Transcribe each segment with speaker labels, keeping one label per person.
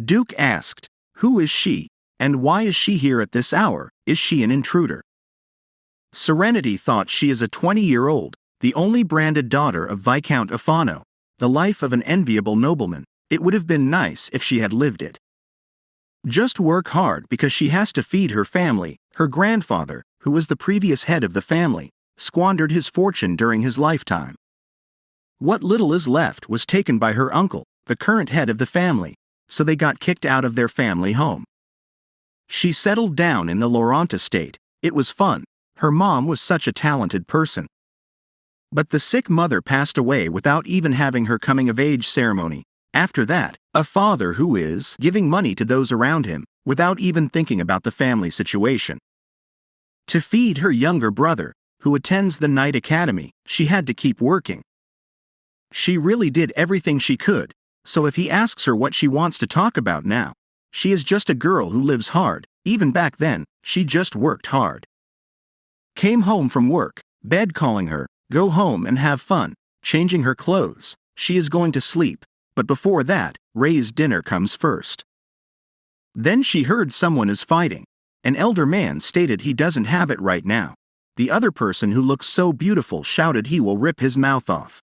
Speaker 1: Duke asked, "Who is she, and why is she here at this hour? Is she an intruder?" Serenity thought she is a 20-year-old, the only branded daughter of Viscount Afano, the life of an enviable nobleman. It would have been nice if she had lived it. Just work hard because she has to feed her family. Her grandfather, who was the previous head of the family, squandered his fortune during his lifetime. What little is left was taken by her uncle, the current head of the family, so they got kicked out of their family home. She settled down in the Laurent estate. It was fun. Her mom was such a talented person. But the sick mother passed away without even having her coming-of-age ceremony. After that, a father who is giving money to those around him, without even thinking about the family situation. To feed her younger brother, who attends the night academy, she had to keep working. She really did everything she could, so if he asks her what she wants to talk about now, she is just a girl who lives hard. Even back then, she just worked hard. Came home from work, bed calling her, go home and have fun, changing her clothes, she is going to sleep, but before that, Ray's dinner comes first. Then she heard someone is fighting. An elder man stated he doesn't have it right now. The other person who looks so beautiful shouted he will rip his mouth off.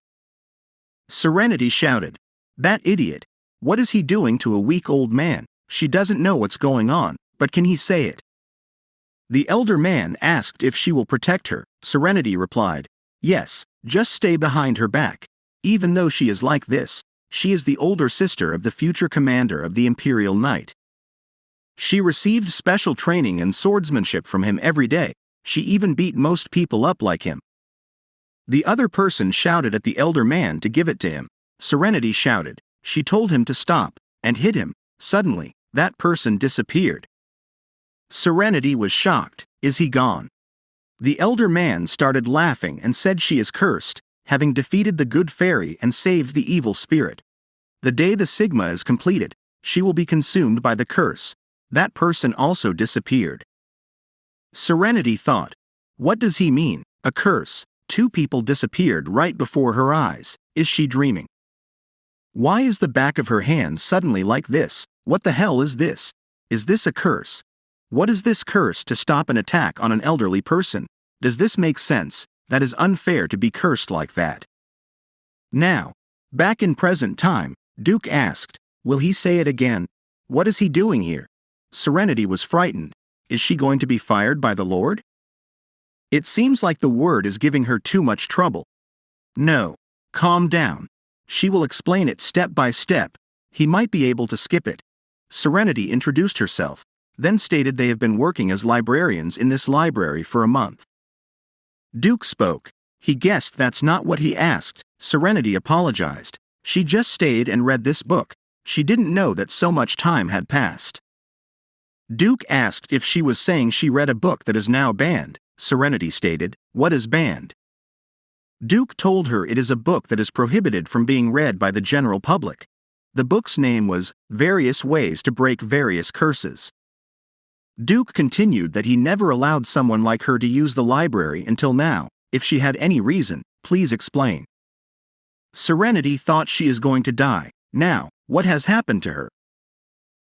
Speaker 1: Serenity shouted, "That idiot! What is he doing to a weak old man? She doesn't know what's going on, but can he say it?" The elder man asked if she will protect her. Serenity replied, "Yes, just stay behind her back. Even though she is like this, she is the older sister of the future commander of the Imperial Knight. She received special training and swordsmanship from him every day. She even beat most people up like him." The other person shouted at the elder man to give it to him. Serenity shouted. She told him to stop, and hit him. Suddenly, that person disappeared. Serenity was shocked. Is he gone? The elder man started laughing and said she is cursed, having defeated the good fairy and saved the evil spirit. The day the Sigma is completed, she will be consumed by the curse. That person also disappeared. Serenity thought, what does he mean, a curse? Two people disappeared right before her eyes. Is she dreaming? Why is the back of her hand suddenly like this? What the hell is this? Is this a curse? What is this curse to stop an attack on an elderly person? Does this make sense? That is unfair to be cursed like that. Now, back in present time, Duke asked, will he say it again? What is he doing here? Serenity was frightened. Is she going to be fired by the Lord? It seems like the word is giving her too much trouble. No, calm down. She will explain it step by step. He might be able to skip it. Serenity introduced herself, then stated they have been working as librarians in this library for a month. Duke spoke. He guessed that's not what he asked. Serenity apologized. She just stayed and read this book. She didn't know that so much time had passed. Duke asked if she was saying she read a book that is now banned. Serenity stated, what is banned? Duke told her it is a book that is prohibited from being read by the general public. The book's name was Various Ways to Break Various Curses. Duke continued that he never allowed someone like her to use the library until now. If she had any reason, please explain. Serenity thought she is going to die. Now, what has happened to her?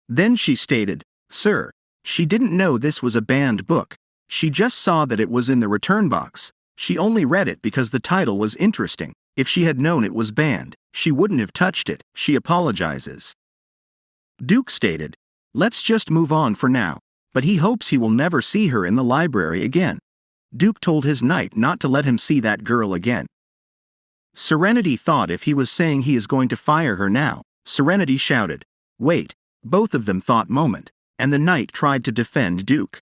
Speaker 1: Then she stated, Sir, she didn't know this was a banned book. She just saw that it was in the return box. She only read it because the title was interesting. If she had known it was banned, she wouldn't have touched it. She apologizes. Duke stated, let's just move on for now, but he hopes he will never see her in the library again. Duke told his knight not to let him see that girl again. Serenity thought if he was saying he is going to fire her now. Serenity shouted, wait, both of them thought moment, and the knight tried to defend Duke.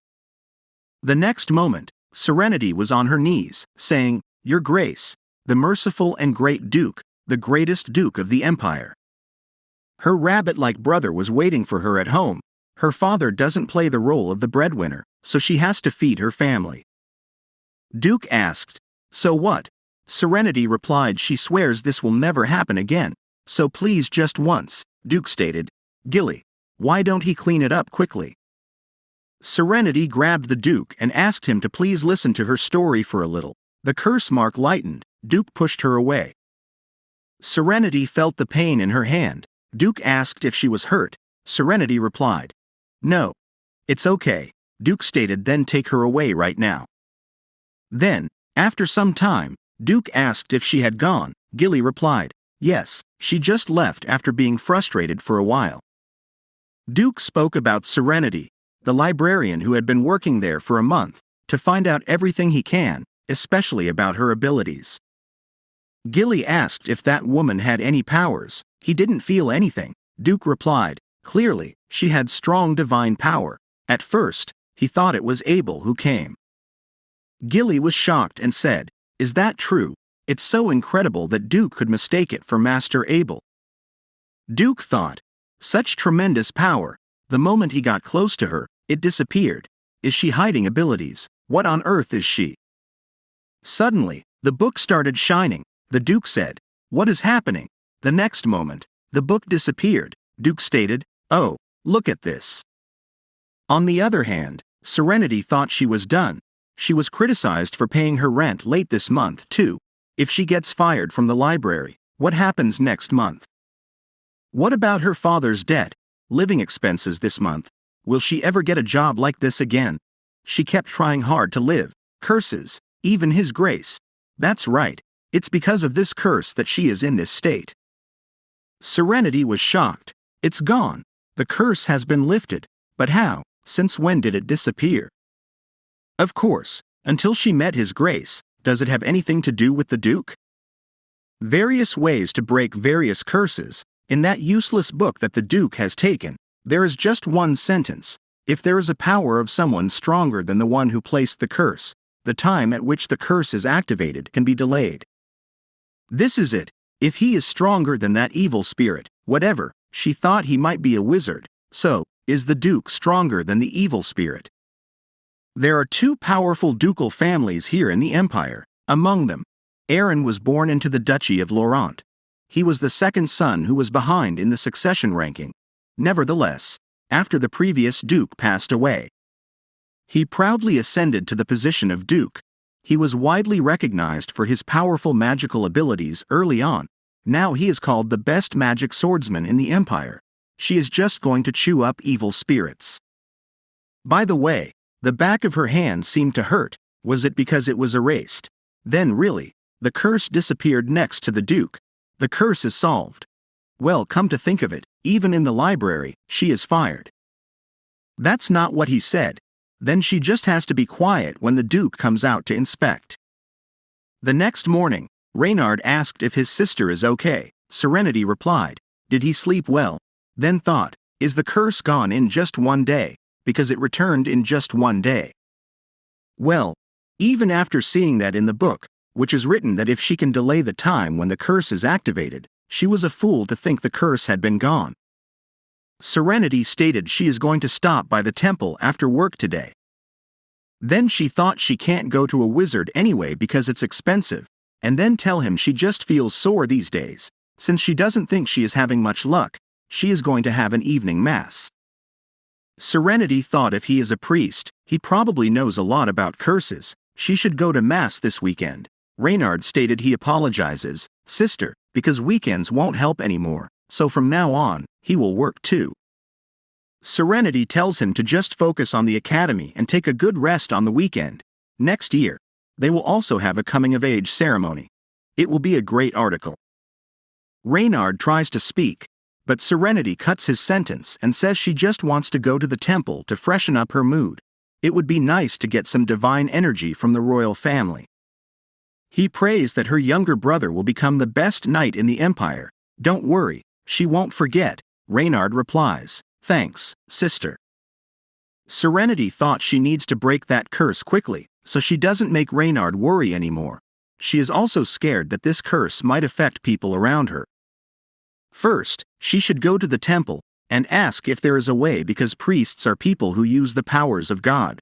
Speaker 1: The next moment, Serenity was on her knees, saying, Your Grace, the merciful and great Duke, the greatest Duke of the Empire. Her rabbit-like brother was waiting for her at home. Her father doesn't play the role of the breadwinner, so she has to feed her family. Duke asked, So what? Serenity replied she swears this will never happen again, so please just once. Duke stated, Gilly, why don't he clean it up quickly? Serenity grabbed the Duke and asked him to please listen to her story for a little. The curse mark lightened. Duke pushed her away. Serenity felt the pain in her hand. Duke asked if she was hurt. Serenity replied. No. It's okay, Duke stated, then take her away right now. Then, after some time, Duke asked if she had gone. Gilly replied, yes, she just left after being frustrated for a while. Duke spoke about Serenity, the librarian who had been working there for a month, to find out everything he can, especially about her abilities. Gilly asked if that woman had any powers. He didn't feel anything. Duke replied, clearly, she had strong divine power. At first, he thought it was Abel who came. Gilly was shocked and said, is that true? It's so incredible that Duke could mistake it for Master Abel. Duke thought, such tremendous power. The moment he got close to her, it disappeared. Is she hiding abilities? What on earth is she? Suddenly, the book started shining. The Duke said, what is happening? The next moment, the book disappeared. Duke stated, oh, look at this. On the other hand, Serenity thought she was done. She was criticized for paying her rent late this month too. If she gets fired from the library, what happens next month? What about her father's debt? Living expenses this month? Will she ever get a job like this again? She kept trying hard to live. Curses, even his grace. That's right, it's because of this curse that she is in this state. Serenity was shocked. It's gone. The curse has been lifted. But how? Since when did it disappear? Of course, until she met his grace. Does it have anything to do with the Duke? Various ways to break various curses. In that useless book that the Duke has taken, there is just one sentence. If there is a power of someone stronger than the one who placed the curse, the time at which the curse is activated can be delayed. This is it. If he is stronger than that evil spirit, whatever, she thought he might be a wizard. So, is the Duke stronger than the evil spirit? There are two powerful ducal families here in the Empire. Among them, Aaron was born into the Duchy of Laurent. He was the second son who was behind in the succession ranking. Nevertheless, after the previous Duke passed away, he proudly ascended to the position of Duke. He was widely recognized for his powerful magical abilities early on. Now he is called the best magic swordsman in the Empire. She is just going to chew up evil spirits. By the way, the back of her hand seemed to hurt. Was it because it was erased? Then really, the curse disappeared next to the Duke. The curse is solved. Well, come to think of it, even in the library, she is fired. That's not what he said. Then she just has to be quiet when the Duke comes out to inspect. The next morning, Reynard asked if his sister is okay. Serenity replied, did he sleep well? Then thought, is the curse gone in just one day? Because it returned in just one day. Well, even after seeing that in the book, which is written that if she can delay the time when the curse is activated, she was a fool to think the curse had been gone. Serenity stated she is going to stop by the temple after work today. Then she thought she can't go to a wizard anyway because it's expensive, and then tell him she just feels sore these days. Since she doesn't think she is having much luck, she is going to have an evening mass. Serenity thought if he is a priest, he probably knows a lot about curses. She should go to mass this weekend. Reynard stated he apologizes, sister, because weekends won't help anymore, so from now on, he will work too. Serenity tells him to just focus on the academy and take a good rest on the weekend. Next year, they will also have a coming-of-age ceremony. It will be a great article. Reynard tries to speak, but Serenity cuts his sentence and says she just wants to go to the temple to freshen up her mood. It would be nice to get some divine energy from the royal family. He prays that her younger brother will become the best knight in the Empire. Don't worry, she won't forget. Reynard replies, thanks, sister. Serenity thought she needs to break that curse quickly, so she doesn't make Reynard worry anymore. She is also scared that this curse might affect people around her. First, she should go to the temple and ask if there is a way because priests are people who use the powers of God.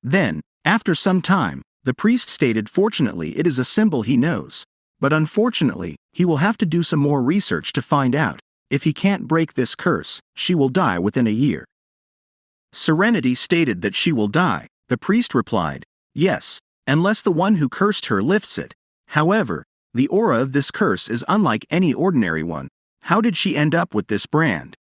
Speaker 1: Then, after some time, the priest stated fortunately it is a symbol he knows, but unfortunately, he will have to do some more research to find out. If he can't break this curse, she will die within a year. Serenity stated that she will die. The priest replied, yes, unless the one who cursed her lifts it. However, the aura of this curse is unlike any ordinary one. How did she end up with this brand?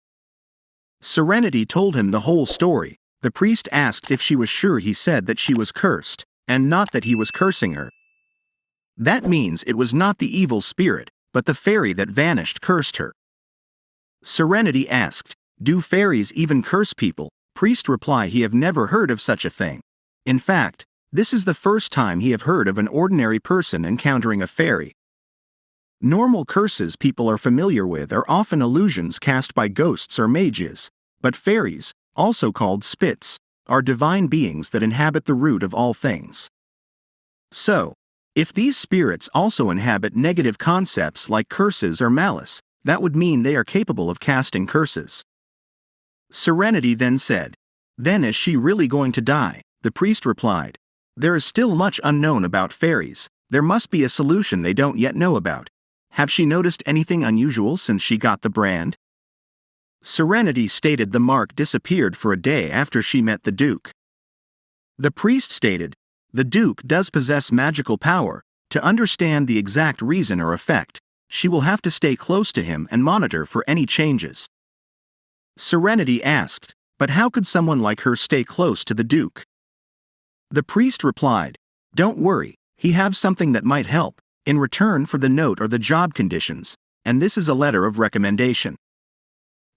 Speaker 1: Serenity told him the whole story. The priest asked if she was sure. He said that she was cursed, and not that he was cursing her. That means it was not the evil spirit, but the fairy that vanished cursed her. Serenity asked, "Do fairies even curse people?" Priest replied he have never heard of such a thing. In fact, this is the first time he have heard of an ordinary person encountering a fairy. Normal curses people are familiar with are often illusions cast by ghosts or mages, but fairies, also called spits, are divine beings that inhabit the root of all things. So, if these spirits also inhabit negative concepts like curses or malice, that would mean they are capable of casting curses. Serenity then said, "Then is she really going to die?" The priest replied, "There is still much unknown about fairies. There must be a solution they don't yet know about. Have she noticed anything unusual since she got the brand?" Serenity stated the mark disappeared for a day after she met the Duke. The priest stated, "The Duke does possess magical power. To understand the exact reason or effect, she will have to stay close to him and monitor for any changes." Serenity asked, "But how could someone like her stay close to the Duke?" The priest replied, "Don't worry, he have something that might help, in return for the note or the job conditions, and this is a letter of recommendation.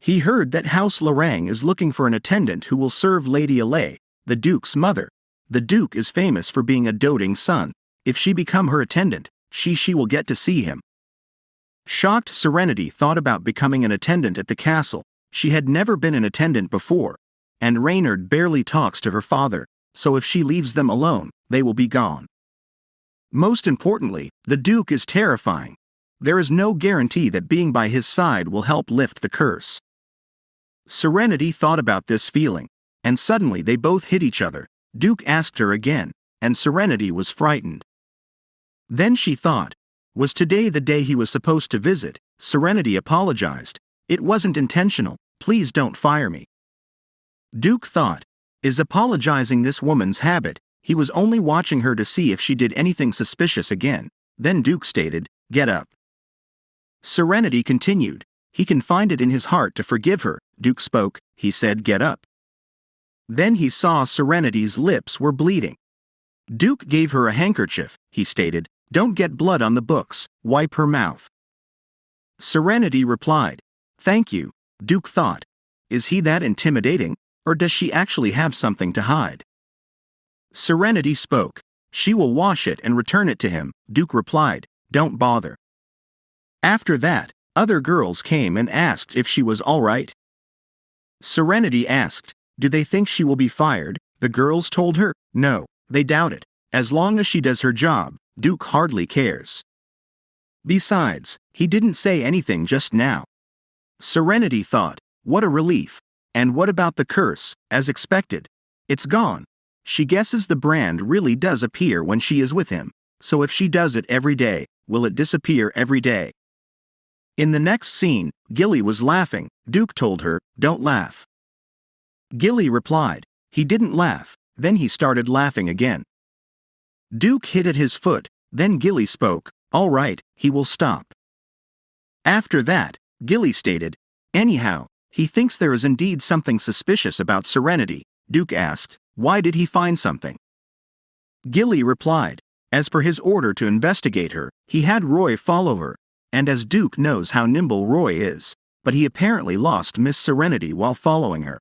Speaker 1: He heard that House Lorang is looking for an attendant who will serve Lady Alay, the Duke's mother. The Duke is famous for being a doting son. If she become her attendant, she will get to see him." Shocked, Serenity thought about becoming an attendant at the castle. She had never been an attendant before, and Reynard barely talks to her father, so if she leaves them alone, they will be gone. Most importantly, the Duke is terrifying. There is no guarantee that being by his side will help lift the curse. Serenity thought about this feeling, and suddenly they both hit each other. Duke asked her again, and Serenity was frightened. Then she thought, was today the day he was supposed to visit? Serenity apologized, "It wasn't intentional, please don't fire me." Duke thought, is apologizing this woman's habit? He was only watching her to see if she did anything suspicious again. Then Duke stated, "Get up." Serenity continued, he can find it in his heart to forgive her. Duke spoke, he said, "Get up." Then he saw Serenity's lips were bleeding. Duke gave her a handkerchief, he stated, "Don't get blood on the books, wipe her mouth." Serenity replied, "Thank you." Duke thought, is he that intimidating, or does she actually have something to hide? Serenity spoke, "She will wash it and return it to him." Duke replied, "Don't bother." After that, other girls came and asked if she was all right. Serenity asked, "Do they think she will be fired?" The girls told her, "No, they doubt it. As long as she does her job, Duke hardly cares. Besides, he didn't say anything just now." Serenity thought, what a relief. And what about the curse? As expected, it's gone. She guesses the brand really does appear when she is with him, so if she does it every day, will it disappear every day? In the next scene, Gilly was laughing. Duke told her, "Don't laugh." Gilly replied, he didn't laugh. Then he started laughing again. Duke hit at his foot. Then Gilly spoke, "All right, he will stop." After that, Gilly stated, "Anyhow, he thinks there is indeed something suspicious about Serenity." Duke asked, "Why did he find something?" Gilly replied, as per his order to investigate her, he had Roy follow her, and as Duke knows how nimble Roy is, but he apparently lost Miss Serenity while following her.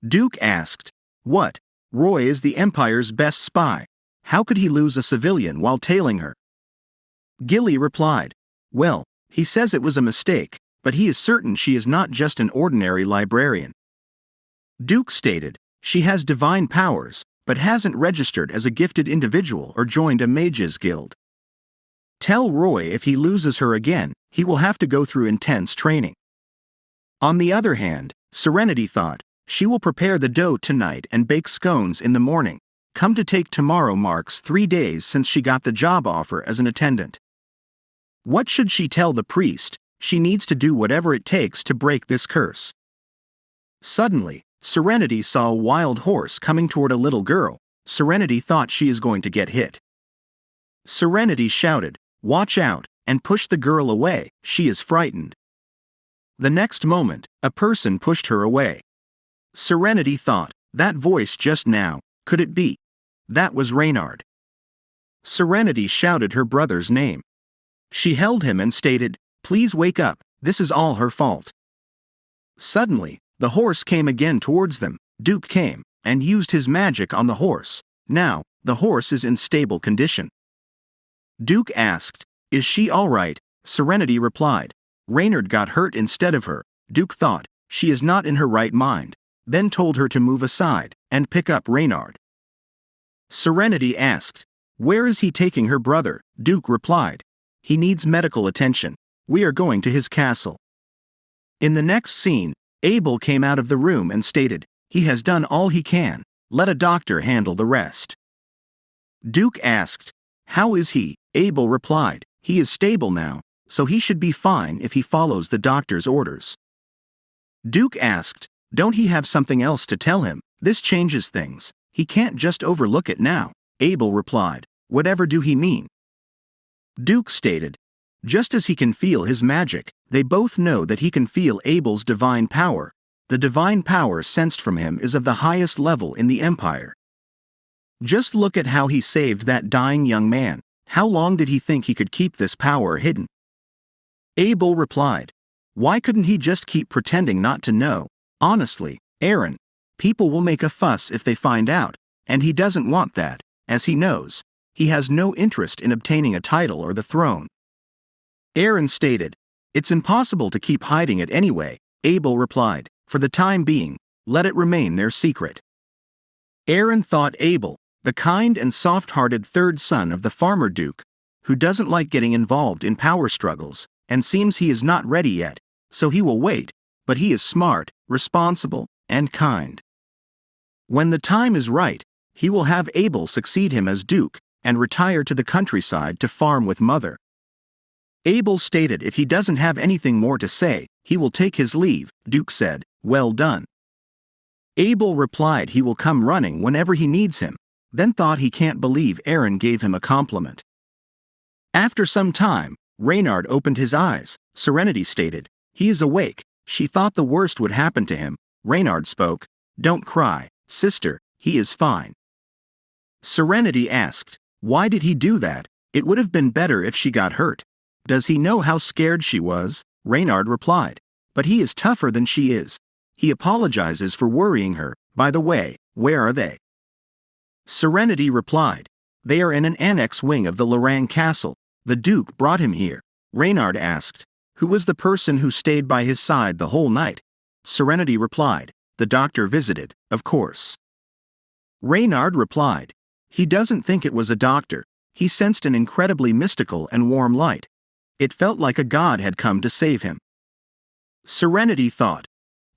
Speaker 1: Duke asked, "What? Roy is the Empire's best spy. How could he lose a civilian while tailing her?" Gilly replied, "Well, he says it was a mistake, but he is certain she is not just an ordinary librarian." Duke stated, "She has divine powers, but hasn't registered as a gifted individual or joined a mages guild. Tell Roy if he loses her again, he will have to go through intense training." On the other hand, Serenity thought, she will prepare the dough tonight and bake scones in the morning. Come to take tomorrow marks 3 days since she got the job offer as an attendant. What should she tell the priest? She needs to do whatever it takes to break this curse. Suddenly, Serenity saw a wild horse coming toward a little girl. Serenity thought she is going to get hit. Serenity shouted, "Watch out," and pushed the girl away. She is frightened. The next moment, a person pushed her away. Serenity thought, that voice just now, could it be? That was Reynard. Serenity shouted her brother's name. She held him and stated, please wake up, this is all her fault. Suddenly, the horse came again towards them. Duke came, and used his magic on the horse. Now, the horse is in stable condition. Duke asked, is she all right? Serenity replied, Reynard got hurt instead of her. Duke thought, she is not in her right mind, then told her to move aside, and pick up Reynard. Serenity asked, where is he taking her brother? Duke replied, he needs medical attention. We are going to his castle. In the next scene, Abel came out of the room and stated, he has done all he can, let a doctor handle the rest. Duke asked, how is he? Abel replied, he is stable now, so he should be fine if he follows the doctor's orders. Duke asked, don't he have something else to tell him? This changes things, he can't just overlook it now. Abel replied, whatever do he mean? Duke stated, just as he can feel his magic, they both know that he can feel Abel's divine power. The divine power sensed from him is of the highest level in the empire. Just look at how he saved that dying young man. How long did he think he could keep this power hidden? Abel replied, why couldn't he just keep pretending not to know? Honestly, Aaron, people will make a fuss if they find out, and he doesn't want that, as he knows, he has no interest in obtaining a title or the throne. Aaron stated, it's impossible to keep hiding it anyway. Abel replied, for the time being, let it remain their secret. Aaron thought Abel, the kind and soft-hearted third son of the farmer Duke, who doesn't like getting involved in power struggles, and seems he is not ready yet, so he will wait, but he is smart, responsible, and kind. When the time is right, he will have Abel succeed him as Duke, and retire to the countryside to farm with mother. Abel stated if he doesn't have anything more to say, he will take his leave. Duke said, well done. Abel replied he will come running whenever he needs him, then thought he can't believe Aaron gave him a compliment. After some time, Reynard opened his eyes. Serenity stated, he is awake. She thought the worst would happen to him. Reynard spoke, don't cry, sister, he is fine. Serenity asked, why did he do that? It would have been better if she got hurt. Does he know how scared she was? Reynard replied, but he is tougher than she is. He apologizes for worrying her. By the way, where are they? Serenity replied, they are in an annex wing of the Lorang castle. The Duke brought him here. Reynard asked, who was the person who stayed by his side the whole night? Serenity replied, the doctor visited, of course. Reynard replied, he doesn't think it was a doctor. He sensed an incredibly mystical and warm light. It felt like a god had come to save him. Serenity thought,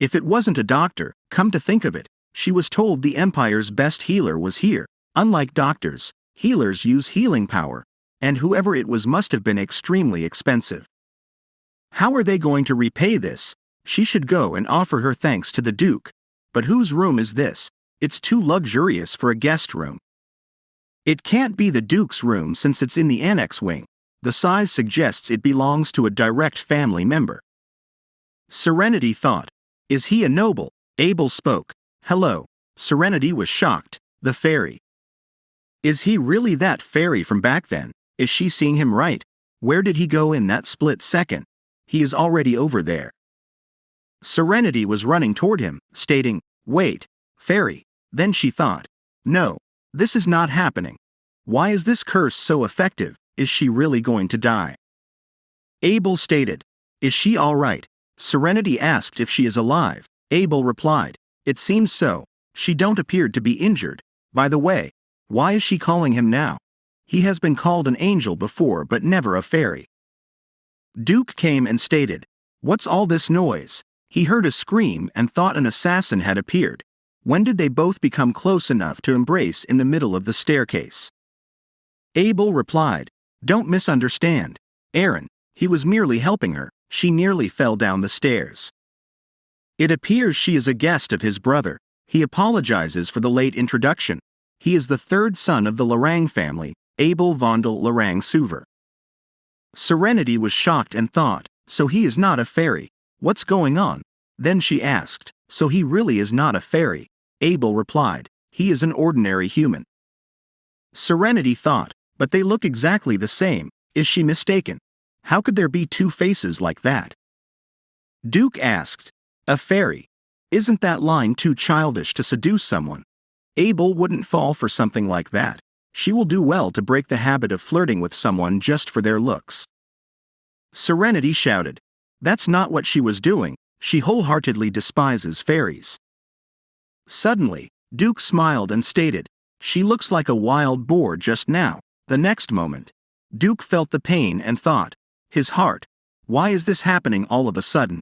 Speaker 1: if it wasn't a doctor, come to think of it, she was told the Empire's best healer was here. Unlike doctors, healers use healing power, and whoever it was must have been extremely expensive. How are they going to repay this? She should go and offer her thanks to the Duke. But whose room is this? It's too luxurious for a guest room. It can't be the Duke's room since it's in the annex wing. The size suggests it belongs to a direct family member. Serenity thought, is he a noble? Abel spoke, hello. Serenity was shocked, the fairy. Is he really that fairy from back then? Is she seeing him right? Where did he go in that split second? He is already over there. Serenity was running toward him, stating, wait, fairy. Then she thought, no, this is not happening. Why is this curse so effective? Is she really going to die? Abel stated, is she all right? Serenity asked if she is alive. Abel replied, it seems so. She don't appear to be injured. By the way, why is she calling him now? He has been called an angel before but never a fairy. Duke came and stated, what's all this noise? He heard a scream and thought an assassin had appeared. When did they both become close enough to embrace in the middle of the staircase? Abel replied, don't misunderstand. Aaron, he was merely helping her. She nearly fell down the stairs. It appears she is a guest of his brother. He apologizes for the late introduction. He is the third son of the Lorang family, Abel Vondel Lorang Suver. Serenity was shocked and thought, so he is not a fairy. What's going on? Then she asked, so he really is not a fairy? Abel replied, he is an ordinary human. Serenity thought, but they look exactly the same. Is she mistaken? How could there be two faces like that? Duke asked, a fairy? Isn't that line too childish to seduce someone? Abel wouldn't fall for something like that. She will do well to break the habit of flirting with someone just for their looks. Serenity shouted. That's not what she was doing. She wholeheartedly despises fairies. Suddenly, Duke smiled and stated, she looks like a wild boar just now. The next moment, Duke felt the pain and thought, his heart, why is this happening all of a sudden?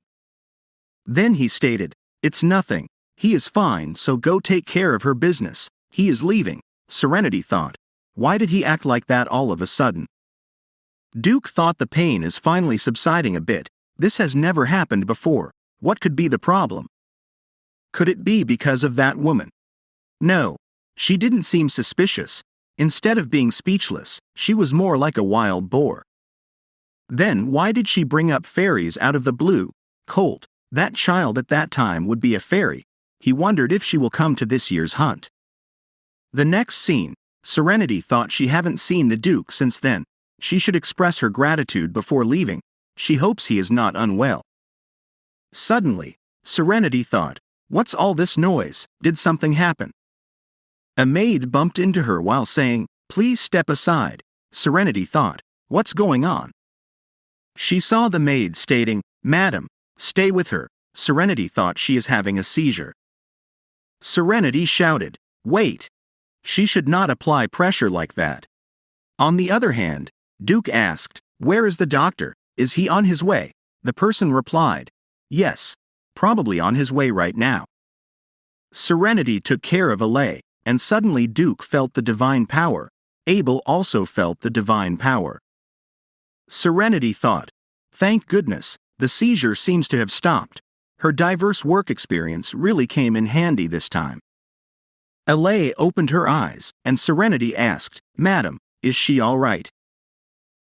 Speaker 1: Then he stated, it's nothing. He is fine, so go take care of her business. He is leaving. Serenity thought, why did he act like that all of a sudden? Duke thought the pain is finally subsiding a bit. This has never happened before. What could be the problem? Could it be because of that woman? No. She didn't seem suspicious. Instead of being speechless, she was more like a wild boar. Then why did she bring up fairies out of the blue? Colt, that child at that time would be a fairy. He wondered if she will come to this year's hunt. The next scene, Serenity thought she hadn't seen the Duke since then. She should express her gratitude before leaving. She hopes he is not unwell. Suddenly, Serenity thought, what's all this noise? Did something happen? A maid bumped into her while saying, please step aside. Serenity thought, what's going on? She saw the maid stating, Madam, stay with her. Serenity thought she is having a seizure. Serenity shouted, wait. She should not apply pressure like that. On the other hand, Duke asked, where is the doctor? Is he on his way? The person replied, yes, probably on his way right now. Serenity took care of Alay, and suddenly Duke felt the divine power. Abel also felt the divine power. Serenity thought, thank goodness, the seizure seems to have stopped. Her diverse work experience really came in handy this time. Alay opened her eyes, and Serenity asked, Madam, is she all right?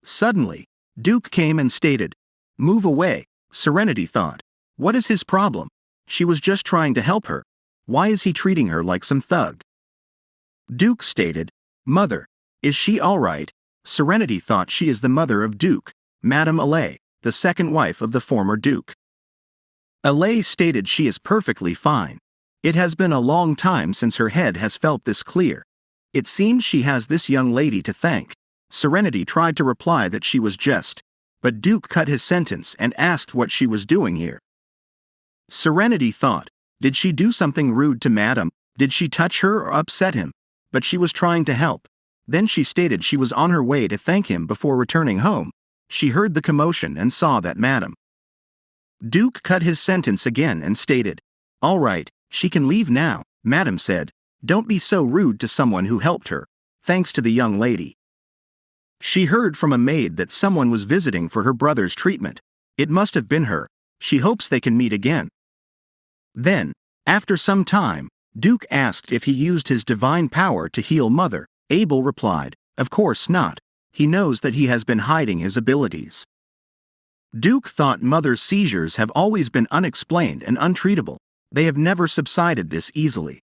Speaker 1: Suddenly, Duke came and stated, move away. Serenity thought, what is his problem? She was just trying to help her. Why is he treating her like some thug? Duke stated, Mother, is she all right? Serenity thought she is the mother of Duke, Madame Alay, the second wife of the former Duke. Alay stated she is perfectly fine. It has been a long time since her head has felt this clear. It seems she has this young lady to thank. Serenity tried to reply that she was just, but Duke cut his sentence and asked what she was doing here. Serenity thought, did she do something rude to Madam? Did she touch her or upset him? But she was trying to help. Then she stated she was on her way to thank him before returning home. She heard the commotion and saw that Madam. Duke cut his sentence again and stated, all right, she can leave now. Madam said, don't be so rude to someone who helped her. Thanks to the young lady. She heard from a maid that someone was visiting for her brother's treatment. It must have been her. She hopes they can meet again. Then, after some time, Duke asked if he used his divine power to heal Mother. Abel replied, of course not. He knows that he has been hiding his abilities. Duke thought Mother's seizures have always been unexplained and untreatable. They have never subsided this easily.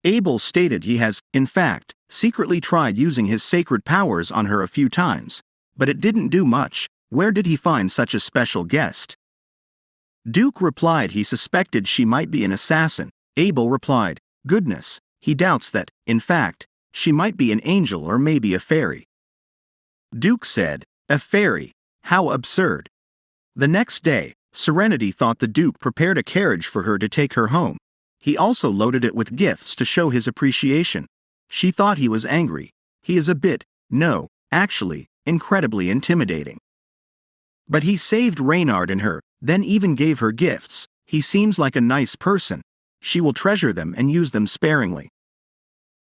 Speaker 1: Abel stated he has, in fact, secretly tried using his sacred powers on her a few times, but it didn't do much. Where did he find such a special guest? Duke replied he suspected she might be an assassin. Abel replied, goodness, he doubts that, in fact, she might be an angel or maybe a fairy. Duke said, a fairy? How absurd. The next day, Serenity thought the Duke prepared a carriage for her to take her home. He also loaded it with gifts to show his appreciation. She thought he was angry. He is a bit, no, actually, incredibly intimidating. But he saved Reynard and her, then even gave her gifts. He seems like a nice person. She will treasure them and use them sparingly.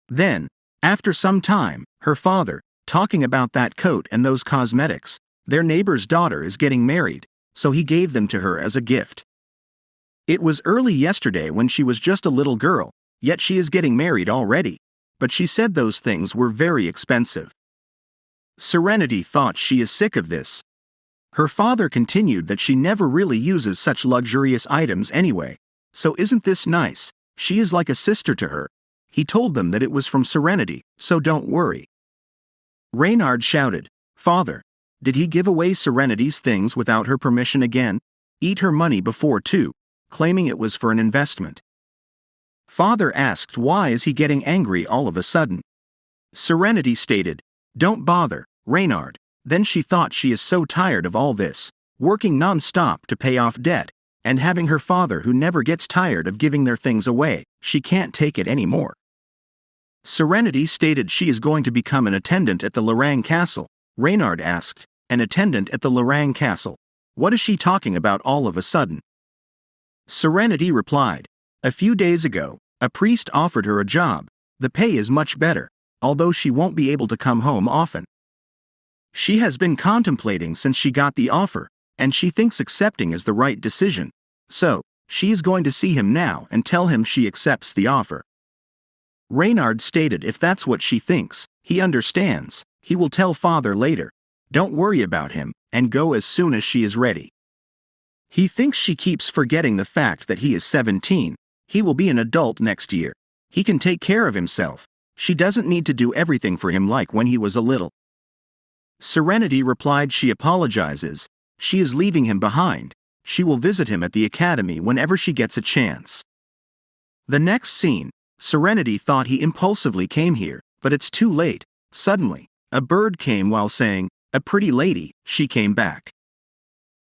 Speaker 1: Then, after some time, her father, talking about that coat and those cosmetics, their neighbor's daughter is getting married, so he gave them to her as a gift. It was early yesterday when she was just a little girl, yet she is getting married already. But she said those things were very expensive. Serenity thought she is sick of this. Her father continued that she never really uses such luxurious items anyway. So isn't this nice? She is like a sister to her. He told them that it was from Serenity, so don't worry. Reynard shouted, "Father, did he give away Serenity's things without her permission again? Eat her money before too, claiming it was for an investment." Father asked why is he getting angry all of a sudden. Serenity stated, "Don't bother, Reynard." Then she thought she is so tired of all this, working non-stop to pay off debt, and having her father who never gets tired of giving their things away, she can't take it anymore. Serenity stated she is going to become an attendant at the Lorang Castle. Reynard asked, "An attendant at the Lorang Castle? What is she talking about all of a sudden?" Serenity replied, "A few days ago, a priest offered her a job. The pay is much better, although she won't be able to come home often. She has been contemplating since she got the offer, and she thinks accepting is the right decision. So, she is going to see him now and tell him she accepts the offer." Reynard stated if that's what she thinks, he understands. He will tell father later. Don't worry about him, and go as soon as she is ready. He thinks she keeps forgetting the fact that he is 17. He will be an adult next year. He can take care of himself. She doesn't need to do everything for him like when he was a little. Serenity replied she apologizes. She is leaving him behind. She will visit him at the academy whenever she gets a chance. The next scene, Serenity thought he impulsively came here, but it's too late. Suddenly, a bird came while saying, "A pretty lady." She came back.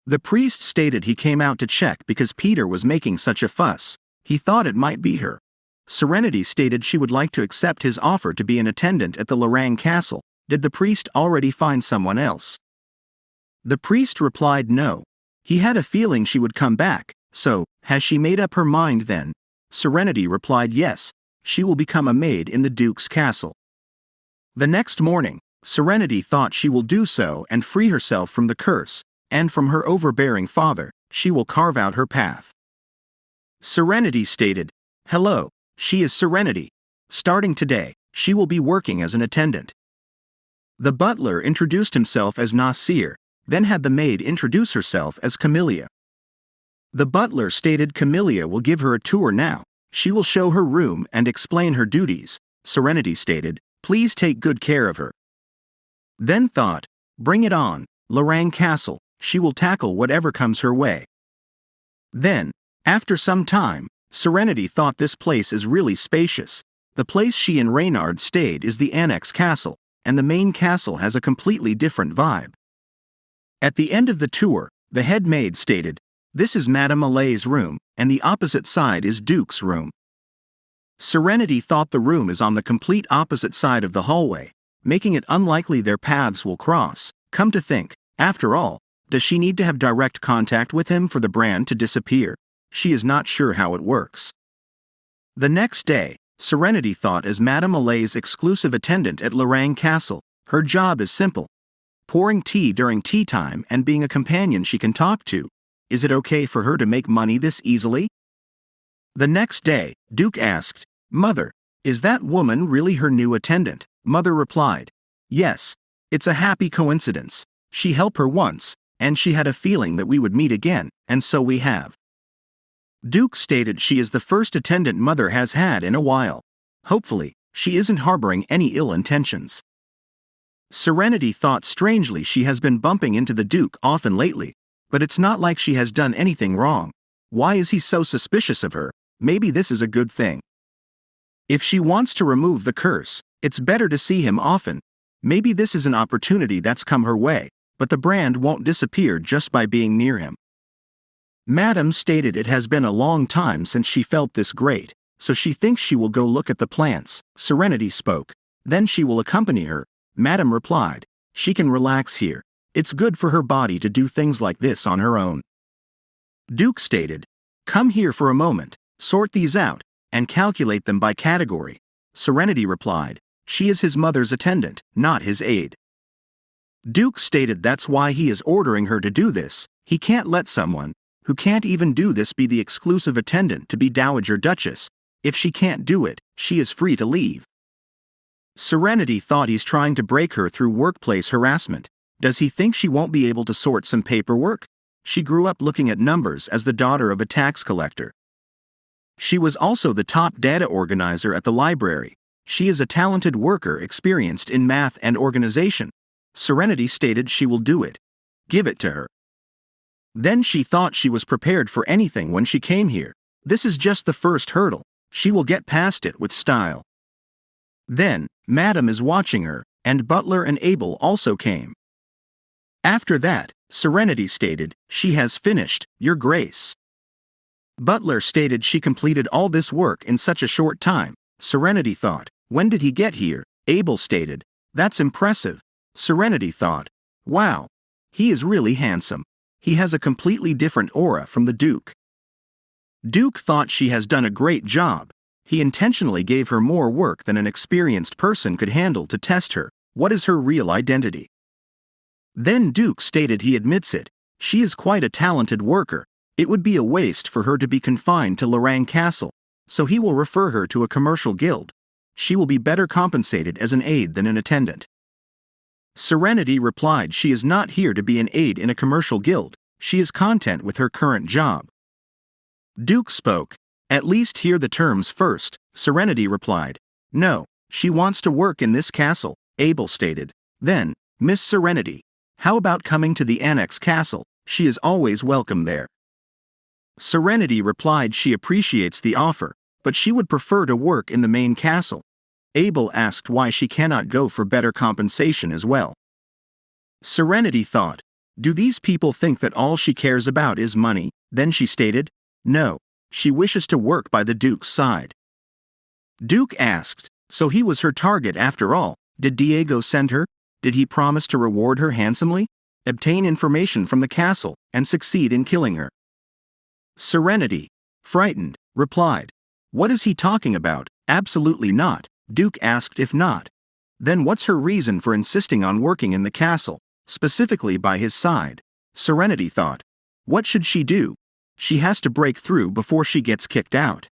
Speaker 1: The priest stated he came out to check because Peter was making such a fuss. He thought it might be her. Serenity stated she would like to accept his offer to be an attendant at the Lorang Castle. Did the priest already find someone else? The priest replied no. He had a feeling she would come back, so, has she made up her mind then? Serenity replied yes, she will become a maid in the Duke's castle. The next morning, Serenity thought she will do so and free herself from the curse, and from her overbearing father, she will carve out her path. Serenity stated, "Hello, she is Serenity. Starting today, she will be working as an attendant." The butler introduced himself as Nasir, then had the maid introduce herself as Camellia. The butler stated Camellia will give her a tour now. She will show her room and explain her duties. Serenity stated, "Please take good care of her." Then thought, "Bring it on, Lorang Castle, she will tackle whatever comes her way." Then, after some time, Serenity thought this place is really spacious. The place she and Reynard stayed is the Annex Castle, and the main castle has a completely different vibe. At the end of the tour, the head maid stated, "This is Madame Alay's room, and the opposite side is Duke's room." Serenity thought the room is on the complete opposite side of the hallway, making it unlikely their paths will cross. Come to think, after all, does she need to have direct contact with him for the brand to disappear? She is not sure how it works. The next day, Serenity thought as Madame Alay's exclusive attendant at Lorang Castle, her job is simple. Pouring tea during tea time and being a companion she can talk to. Is it okay for her to make money this easily? The next day, Duke asked, "Mother, is that woman really her new attendant?" Mother replied, "Yes, it's a happy coincidence. She helped her once, and she had a feeling that we would meet again, and so we have." Duke stated she is the first attendant Mother has had in a while. Hopefully, she isn't harboring any ill intentions. Serenity thought strangely she has been bumping into the Duke often lately, but it's not like she has done anything wrong. Why is he so suspicious of her? Maybe this is a good thing. If she wants to remove the curse, it's better to see him often. Maybe this is an opportunity that's come her way, but the brand won't disappear just by being near him. Madam stated it has been a long time since she felt this great, so she thinks she will go look at the plants. Serenity spoke. Then she will accompany her. Madam replied, "She can relax here. It's good for her body to do things like this on her own." Duke stated, "Come here for a moment, sort these out, and calculate them by category." Serenity replied, "She is his mother's attendant, not his aide." Duke stated that's why he is ordering her to do this. He can't let someone who can't even do this be the exclusive attendant to be Dowager Duchess. If she can't do it, she is free to leave. Serenity thought he's trying to break her through workplace harassment. Does he think she won't be able to sort some paperwork? She grew up looking at numbers as the daughter of a tax collector. She was also the top data organizer at the library. She is a talented worker experienced in math and organization. Serenity stated she will do it. Give it to her. Then she thought she was prepared for anything when she came here. This is just the first hurdle. She will get past it with style. Then, Madam is watching her, and Butler and Abel also came. After that, Serenity stated, she has finished, Your Grace. Butler stated she completed all this work in such a short time. Serenity thought, when did he get here? Abel stated, that's impressive. Serenity thought, wow. He is really handsome. He has a completely different aura from the Duke. Duke thought she has done a great job. He intentionally gave her more work than an experienced person could handle to test her. What is her real identity? Then Duke stated he admits it. She is quite a talented worker. It would be a waste for her to be confined to Lorang Castle, so he will refer her to a commercial guild. She will be better compensated as an aide than an attendant. Serenity replied she is not here to be an aide in a commercial guild. She is content with her current job. Duke spoke. At least hear the terms first. Serenity replied. No, she wants to work in this castle, Abel stated. Then, Miss Serenity, how about coming to the Annex Castle? She is always welcome there. Serenity replied she appreciates the offer, but she would prefer to work in the main castle. Abel asked why she cannot go for better compensation as well. Serenity thought, do these people think that all she cares about is money? Then she stated, no, she wishes to work by the Duke's side. Duke asked, so he was her target after all. Did Diego send her? Did he promise to reward her handsomely, obtain information from the castle, and succeed in killing her? Serenity, frightened, replied, what is he talking about? Absolutely not. Duke asked if not. Then what's her reason for insisting on working in the castle, specifically by his side? Serenity thought, what should she do? She has to break through before she gets kicked out.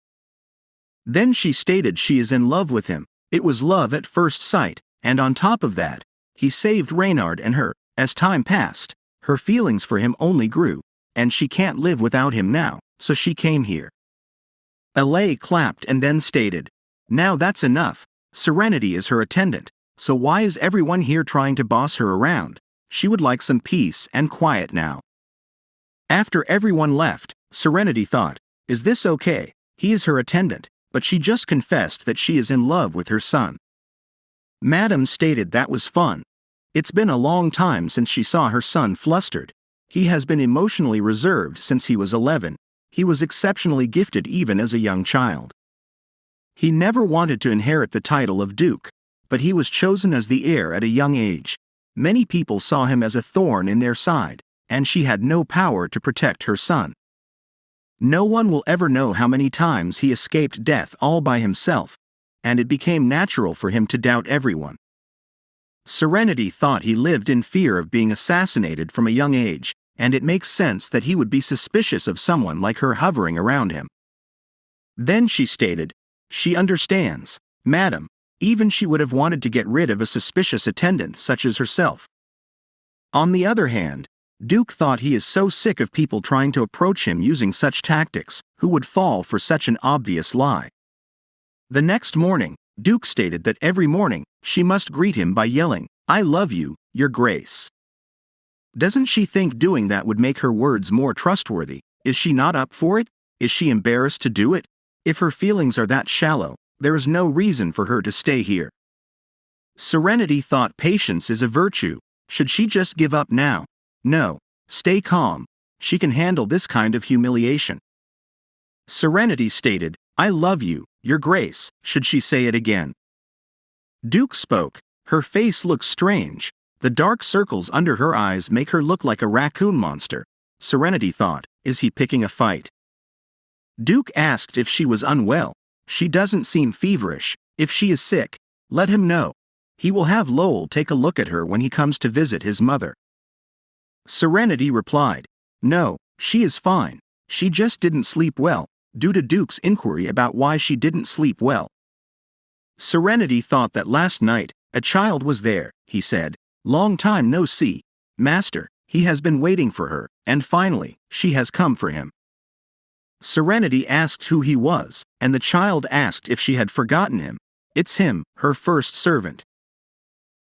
Speaker 1: Then she stated she is in love with him. It was love at first sight, and on top of that, he saved Reynard and her. As time passed, her feelings for him only grew, and she can't live without him now, so she came here. Alay clapped and then stated, now that's enough. Serenity is her attendant, so why is everyone here trying to boss her around? She would like some peace and quiet now. After everyone left, Serenity thought, is this okay? He is her attendant, but she just confessed that she is in love with her son. Madam stated that was fun. It's been a long time since she saw her son flustered. He has been emotionally reserved since he was 11. He was exceptionally gifted even as a young child. He never wanted to inherit the title of Duke, but he was chosen as the heir at a young age. Many people saw him as a thorn in their side, and she had no power to protect her son. No one will ever know how many times he escaped death all by himself, and it became natural for him to doubt everyone. Serenity thought he lived in fear of being assassinated from a young age, and it makes sense that he would be suspicious of someone like her hovering around him. Then she stated, she understands, Madam, even she would have wanted to get rid of a suspicious attendant such as herself. On the other hand, Duke thought he is so sick of people trying to approach him using such tactics, who would fall for such an obvious lie. The next morning, Duke stated that every morning, she must greet him by yelling, I love you, Your Grace. Doesn't she think doing that would make her words more trustworthy? Is she not up for it? Is she embarrassed to do it? If her feelings are that shallow, there is no reason for her to stay here. Serenity thought patience is a virtue. Should she just give up now? No, stay calm. She can handle this kind of humiliation. Serenity stated, I love you, Your Grace. Should she say it again? Duke spoke. Her face looks strange. The dark circles under her eyes make her look like a raccoon monster. Serenity thought, is he picking a fight? Duke asked if she was unwell. She doesn't seem feverish. If she is sick, let him know. He will have Lowell take a look at her when he comes to visit his mother. Serenity replied, no, she is fine. She just didn't sleep well, due to Duke's inquiry about why she didn't sleep well. Serenity thought that last night, a child was there, he said. Long time no see. "Master, he has been waiting for her, and finally, she has come for him." Serenity asked who he was, and the child asked if she had forgotten him. "It's him, her first servant."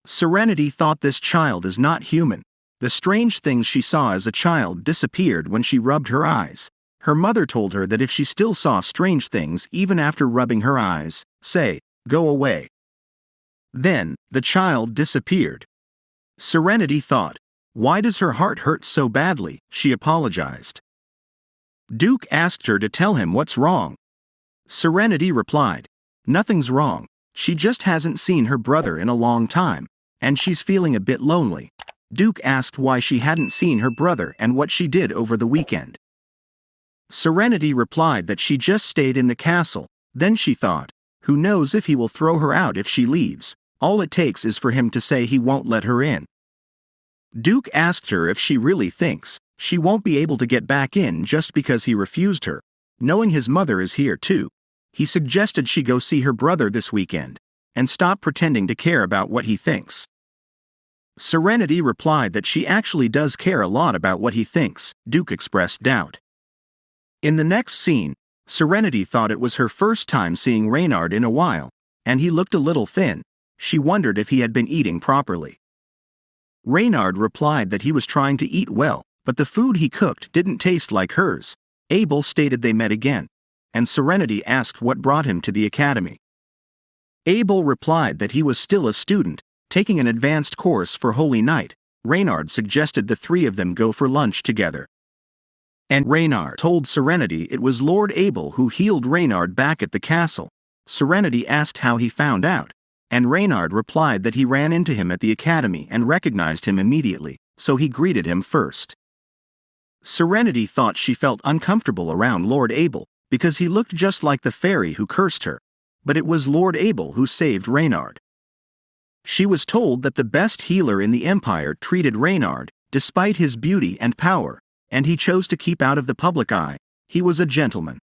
Speaker 1: Serenity thought this child is not human. The strange things she saw as a child disappeared when she rubbed her eyes. Her mother told her that if she still saw strange things even after rubbing her eyes, say, "Go away." Then, the child disappeared. Serenity thought, "Why does her heart hurt so badly?" She apologized. Duke asked her to tell him what's wrong. Serenity replied, "Nothing's wrong. She just hasn't seen her brother in a long time, and she's feeling a bit lonely." Duke asked why she hadn't seen her brother and what she did over the weekend. Serenity replied that she just stayed in the castle. Then she thought, who knows if he will throw her out if she leaves. All it takes is for him to say he won't let her in. Duke asked her if she really thinks she won't be able to get back in just because he refused her, knowing his mother is here too. He suggested she go see her brother this weekend, and stop pretending to care about what he thinks. Serenity replied that she actually does care a lot about what he thinks. Duke expressed doubt. In the next scene, Serenity thought it was her first time seeing Reynard in a while, and he looked a little thin. She wondered if he had been eating properly. Reynard replied that he was trying to eat well, but the food he cooked didn't taste like hers. Abel stated they met again, and Serenity asked what brought him to the academy. Abel replied that he was still a student, taking an advanced course for Holy Night. Reynard suggested the three of them go for lunch together. And Reynard told Serenity it was Lord Abel who healed Reynard back at the castle. Serenity asked how he found out, and Reynard replied that he ran into him at the academy and recognized him immediately, so he greeted him first. Serenity thought she felt uncomfortable around Lord Abel, because he looked just like the fairy who cursed her, but it was Lord Abel who saved Reynard. She was told that the best healer in the Empire treated Reynard, despite his beauty and power, and he chose to keep out of the public eye. He was a gentleman.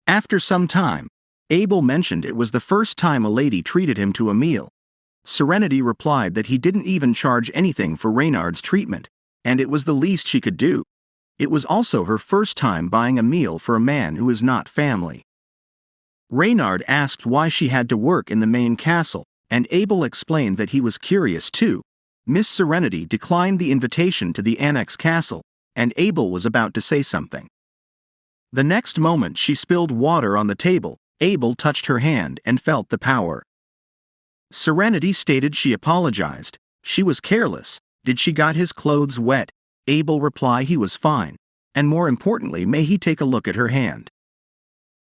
Speaker 1: After some time, Abel mentioned it was the first time a lady treated him to a meal. Serenity replied that he didn't even charge anything for Reynard's treatment, and it was the least she could do. It was also her first time buying a meal for a man who is not family. Reynard asked why she had to work in the main castle, and Abel explained that he was curious too. Miss Serenity declined the invitation to the Annex Castle, and Abel was about to say something. The next moment she spilled water on the table. Abel touched her hand and felt the power. Serenity stated she apologized. She was careless. Did she got his clothes wet? Abel replied he was fine, and more importantly may he take a look at her hand.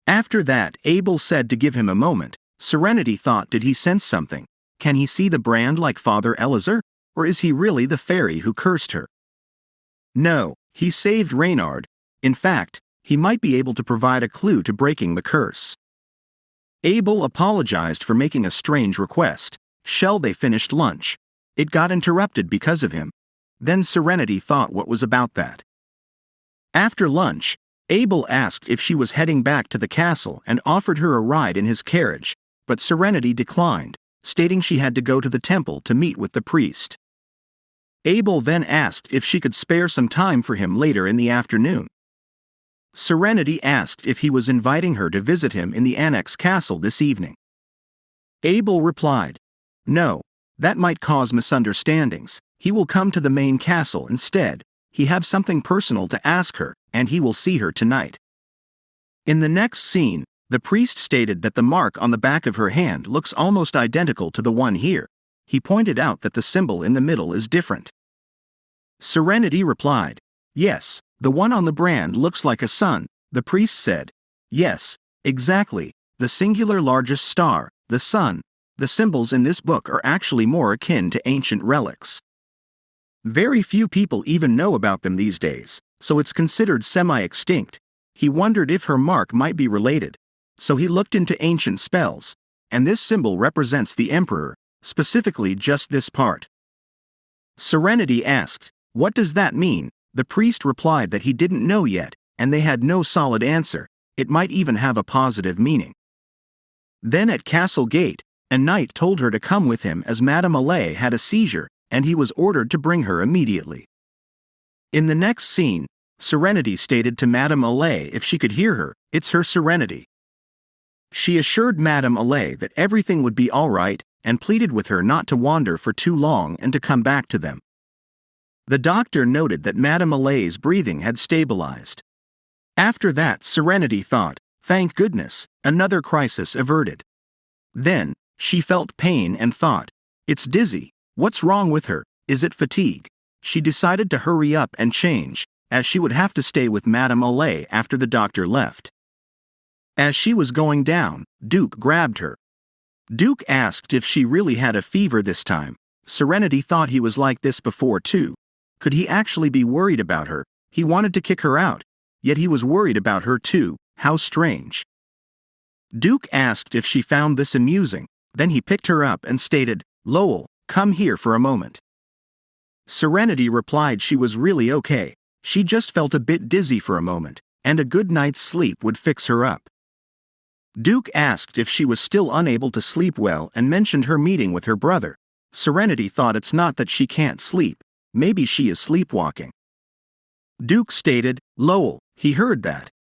Speaker 1: After that, Abel said to give him a moment. Serenity thought, did he sense something? Can he see the brand like Father Elazar, or is he really the fairy who cursed her? No, he saved Reynard. In fact, he might be able to provide a clue to breaking the curse. Abel apologized for making a strange request. They finished lunch. It got interrupted because of him. Then Serenity thought what was about that. After lunch, Abel asked if she was heading back to the castle and offered her a ride in his carriage, but Serenity declined, stating she had to go to the temple to meet with the priest. Abel then asked if she could spare some time for him later in the afternoon. Serenity asked if he was inviting her to visit him in the Annex Castle this evening. Abel replied, "No, that might cause misunderstandings. He will come to the main castle instead. He have something personal to ask her, and he will see her tonight." In the next scene, the priest stated that the mark on the back of her hand looks almost identical to the one here. He pointed out that the symbol in the middle is different. Serenity replied, "Yes, the one on the brand looks like a sun." The priest said, "Yes, exactly, the singular largest star, the sun. The symbols in this book are actually more akin to ancient relics. Very few people even know about them these days, so it's considered semi-extinct." He wondered if her mark might be related, so he looked into ancient spells, and this symbol represents the emperor, specifically just this part. Serenity asked, "What does that mean?" The priest replied that he didn't know yet, and they had no solid answer. It might even have a positive meaning. Then at Castle Gate, a knight told her to come with him as Madame Alay had a seizure, and he was ordered to bring her immediately. In the next scene, Serenity stated to Madame Allais if she could hear her, "It's her Serenity." She assured Madame Allais that everything would be all right and pleaded with her not to wander for too long and to come back to them. The doctor noted that Madame Allais's breathing had stabilized. After that, Serenity thought, "Thank goodness, another crisis averted." Then, she felt pain and thought, "It's dizzy, what's wrong with her, is it fatigue?" She decided to hurry up and change, as she would have to stay with Madame Allais after the doctor left. As she was going down, Duke grabbed her. Duke asked if she really had a fever this time. Serenity thought he was like this before too. Could he actually be worried about her? He wanted to kick her out, yet he was worried about her too. How strange. Duke asked if she found this amusing, then he picked her up and stated, "Lowell, come here for a moment." Serenity replied she was really okay, she just felt a bit dizzy for a moment, and a good night's sleep would fix her up. Duke asked if she was still unable to sleep well and mentioned her meeting with her brother. Serenity thought it's not that she can't sleep, maybe she is sleepwalking. Duke stated, "Lowell, he heard that."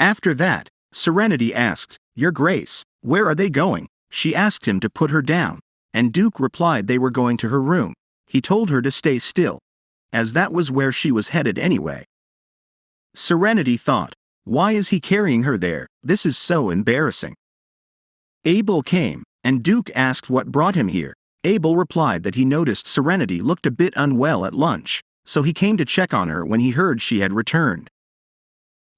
Speaker 1: After that, Serenity asked, "Your Grace, where are they going?" She asked him to put her down, and Duke replied they were going to her room. He told her to stay still, as that was where she was headed anyway. Serenity thought, why is he carrying her there? This is so embarrassing. Abel came, and Duke asked what brought him here. Abel replied that he noticed Serenity looked a bit unwell at lunch, so he came to check on her when he heard she had returned.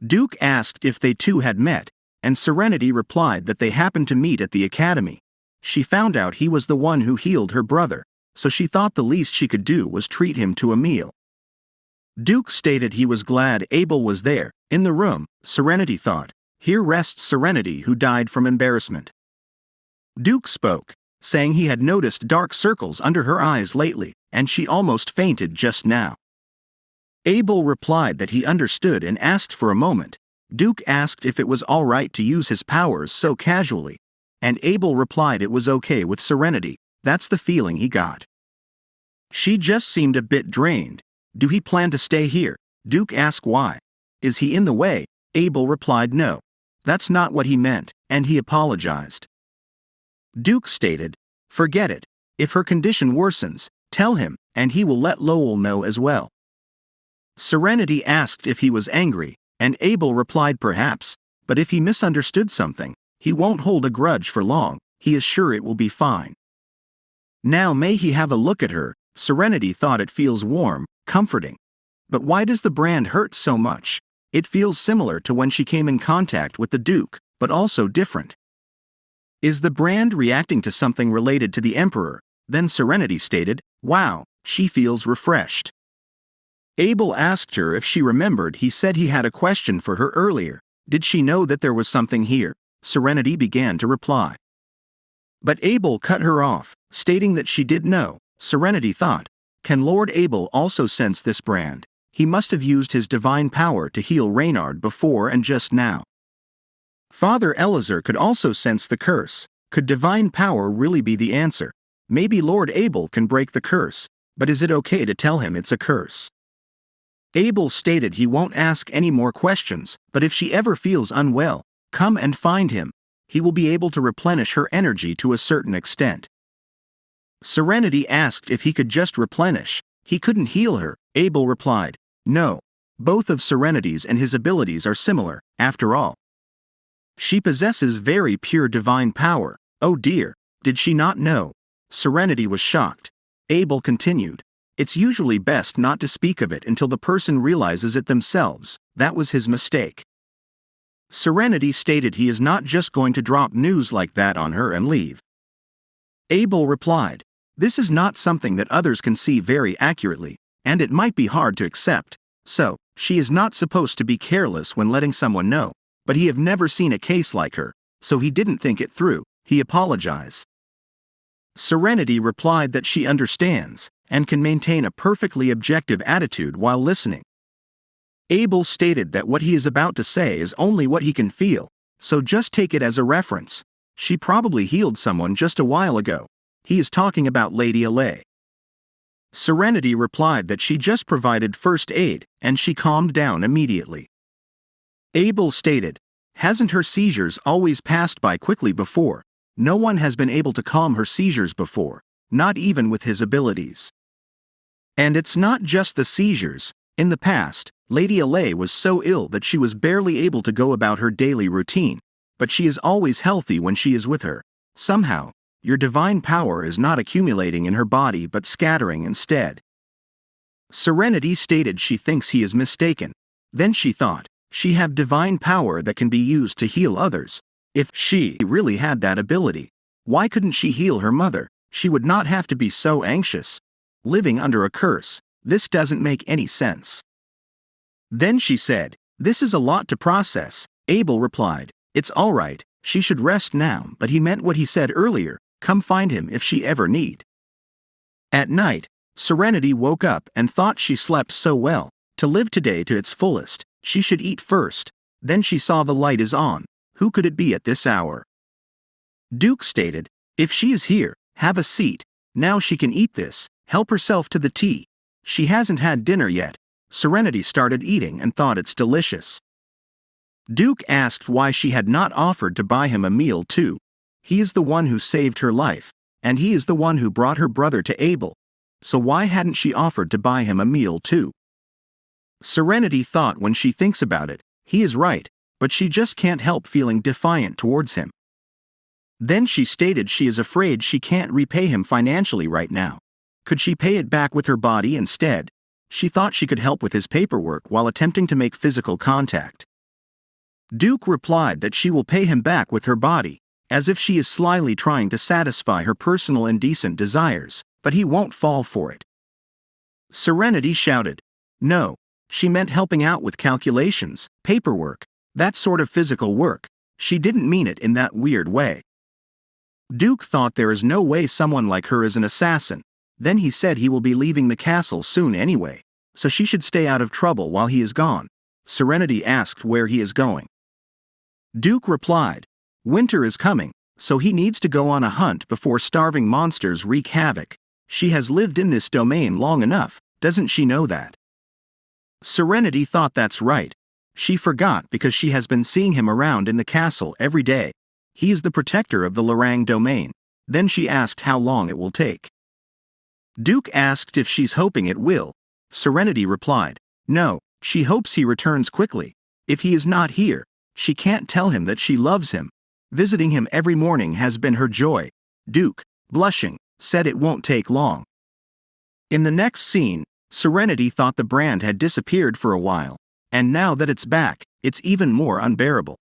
Speaker 1: Duke asked if they two had met, and Serenity replied that they happened to meet at the academy. She found out he was the one who healed her brother, so she thought the least she could do was treat him to a meal. Duke stated he was glad Abel was there. In the room, Serenity thought, here rests Serenity who died from embarrassment. Duke spoke, saying he had noticed dark circles under her eyes lately, and she almost fainted just now. Abel replied that he understood and asked for a moment. Duke asked if it was all right to use his powers so casually, and Abel replied it was okay with Serenity. That's the feeling he got. She just seemed a bit drained. Do he plan to stay here? Duke asked why. Is he in the way? Abel replied no. That's not what he meant, and he apologized. Duke stated, forget it. If her condition worsens, tell him, and he will let Lowell know as well. Serenity asked if he was angry, and Abel replied perhaps, but if he misunderstood something, he won't hold a grudge for long, he is sure it will be fine. Now may he have a look at her? Serenity thought it feels warm, comforting. But why does the brand hurt so much? It feels similar to when she came in contact with the Duke, but also different. Is the brand reacting to something related to the Emperor? Then Serenity stated, wow, she feels refreshed. Abel asked her if she remembered he said he had a question for her earlier. Did she know that there was something here? Serenity began to reply. But Abel cut her off, stating that she did know. Serenity thought, can Lord Abel also sense this brand? He must have used his divine power to heal Reynard before and just now. Father Elazar could also sense the curse. Could divine power really be the answer? Maybe Lord Abel can break the curse, but is it okay to tell him it's a curse? Abel stated he won't ask any more questions, but if she ever feels unwell, come and find him. He will be able to replenish her energy to a certain extent. Serenity asked if he could just replenish. He couldn't heal her. Abel replied, no. Both of Serenity's and his abilities are similar, after all. She possesses very pure divine power. Oh dear, did she not know? Serenity was shocked. Abel continued, it's usually best not to speak of it until the person realizes it themselves. That was his mistake. Serenity stated he is not just going to drop news like that on her and leave. Abel replied, this is not something that others can see very accurately, and it might be hard to accept. So, she is not supposed to be careless when letting someone know, but he have never seen a case like her, so he didn't think it through. He apologized. Serenity replied that she understands, and can maintain a perfectly objective attitude while listening. Abel stated that what he is about to say is only what he can feel, so just take it as a reference. She probably healed someone just a while ago. He is talking about Lady Allais. Serenity replied that she just provided first aid, and she calmed down immediately. Abel stated, "Hasn't her seizures always passed by quickly before? No one has been able to calm her seizures before, not even with his abilities. And it's not just the seizures. In the past, Lady Alay was so ill that she was barely able to go about her daily routine, but she is always healthy when she is with her. Somehow, your divine power is not accumulating in her body but scattering instead." Serenity stated she thinks he is mistaken. Then she thought, she have divine power that can be used to heal others. If she really had that ability, why couldn't she heal her mother? She would not have to be so anxious. Living under a curse, this doesn't make any sense. Then she said, "This is a lot to process." Abel replied, "It's all right, she should rest now, but he meant what he said earlier, come find him if she ever need." At night, Serenity woke up and thought she slept so well. To live today to its fullest, she should eat first. Then she saw the light is on. Who could it be at this hour? Duke stated, "If she is here, have a seat. Now she can eat this, help herself to the tea. She hasn't had dinner yet." Serenity started eating and thought it's delicious. Duke asked why she had not offered to buy him a meal too. He is the one who saved her life, and he is the one who brought her brother to Abel. So why hadn't she offered to buy him a meal too? Serenity thought when she thinks about it, he is right, but she just can't help feeling defiant towards him. Then she stated she is afraid she can't repay him financially right now. Could she pay it back with her body instead? She thought she could help with his paperwork while attempting to make physical contact. Duke replied that she will pay him back with her body, as if she is slyly trying to satisfy her personal indecent desires, but he won't fall for it. Serenity shouted, "No, she meant helping out with calculations, paperwork, that sort of physical work. She didn't mean it in that weird way." Duke thought there is no way someone like her is an assassin. Then he said he will be leaving the castle soon anyway, so she should stay out of trouble while he is gone. Serenity asked where he is going. Duke replied, "Winter is coming, so he needs to go on a hunt before starving monsters wreak havoc. She has lived in this domain long enough, doesn't she know that?" Serenity thought that's right. She forgot because she has been seeing him around in the castle every day. He is the protector of the Lorang domain. Then she asked how long it will take. Duke asked if she's hoping it will. Serenity replied, "No, she hopes he returns quickly. If he is not here, she can't tell him that she loves him. Visiting him every morning has been her joy." Duke, blushing, said it won't take long. In the next scene, Serenity thought the brand had disappeared for a while, and now that it's back, it's even more unbearable.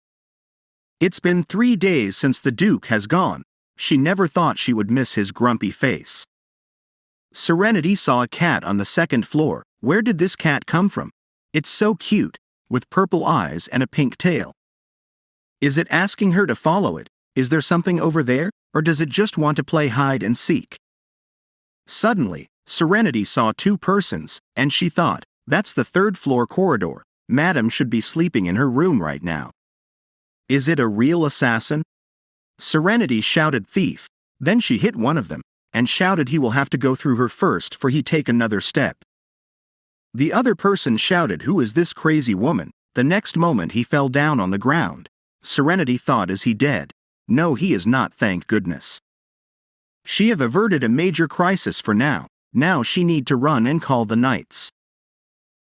Speaker 1: It's been 3 days since the Duke has gone. She never thought she would miss his grumpy face. Serenity saw a cat on the second floor. Where did this cat come from? It's so cute, with purple eyes and a pink tail. Is it asking her to follow it? Is there something over there, or does it just want to play hide and seek? Suddenly, Serenity saw 2 persons, and she thought, that's the 3rd floor corridor. Madam should be sleeping in her room right now. Is it a real assassin? Serenity shouted thief. Then she hit one of them, and shouted he will have to go through her first for he take another step. The other person shouted, "Who is this crazy woman?" The next moment he fell down on the ground. Serenity thought, is he dead? No, he is not, thank goodness. She have averted a major crisis for now. Now she need to run and call the knights.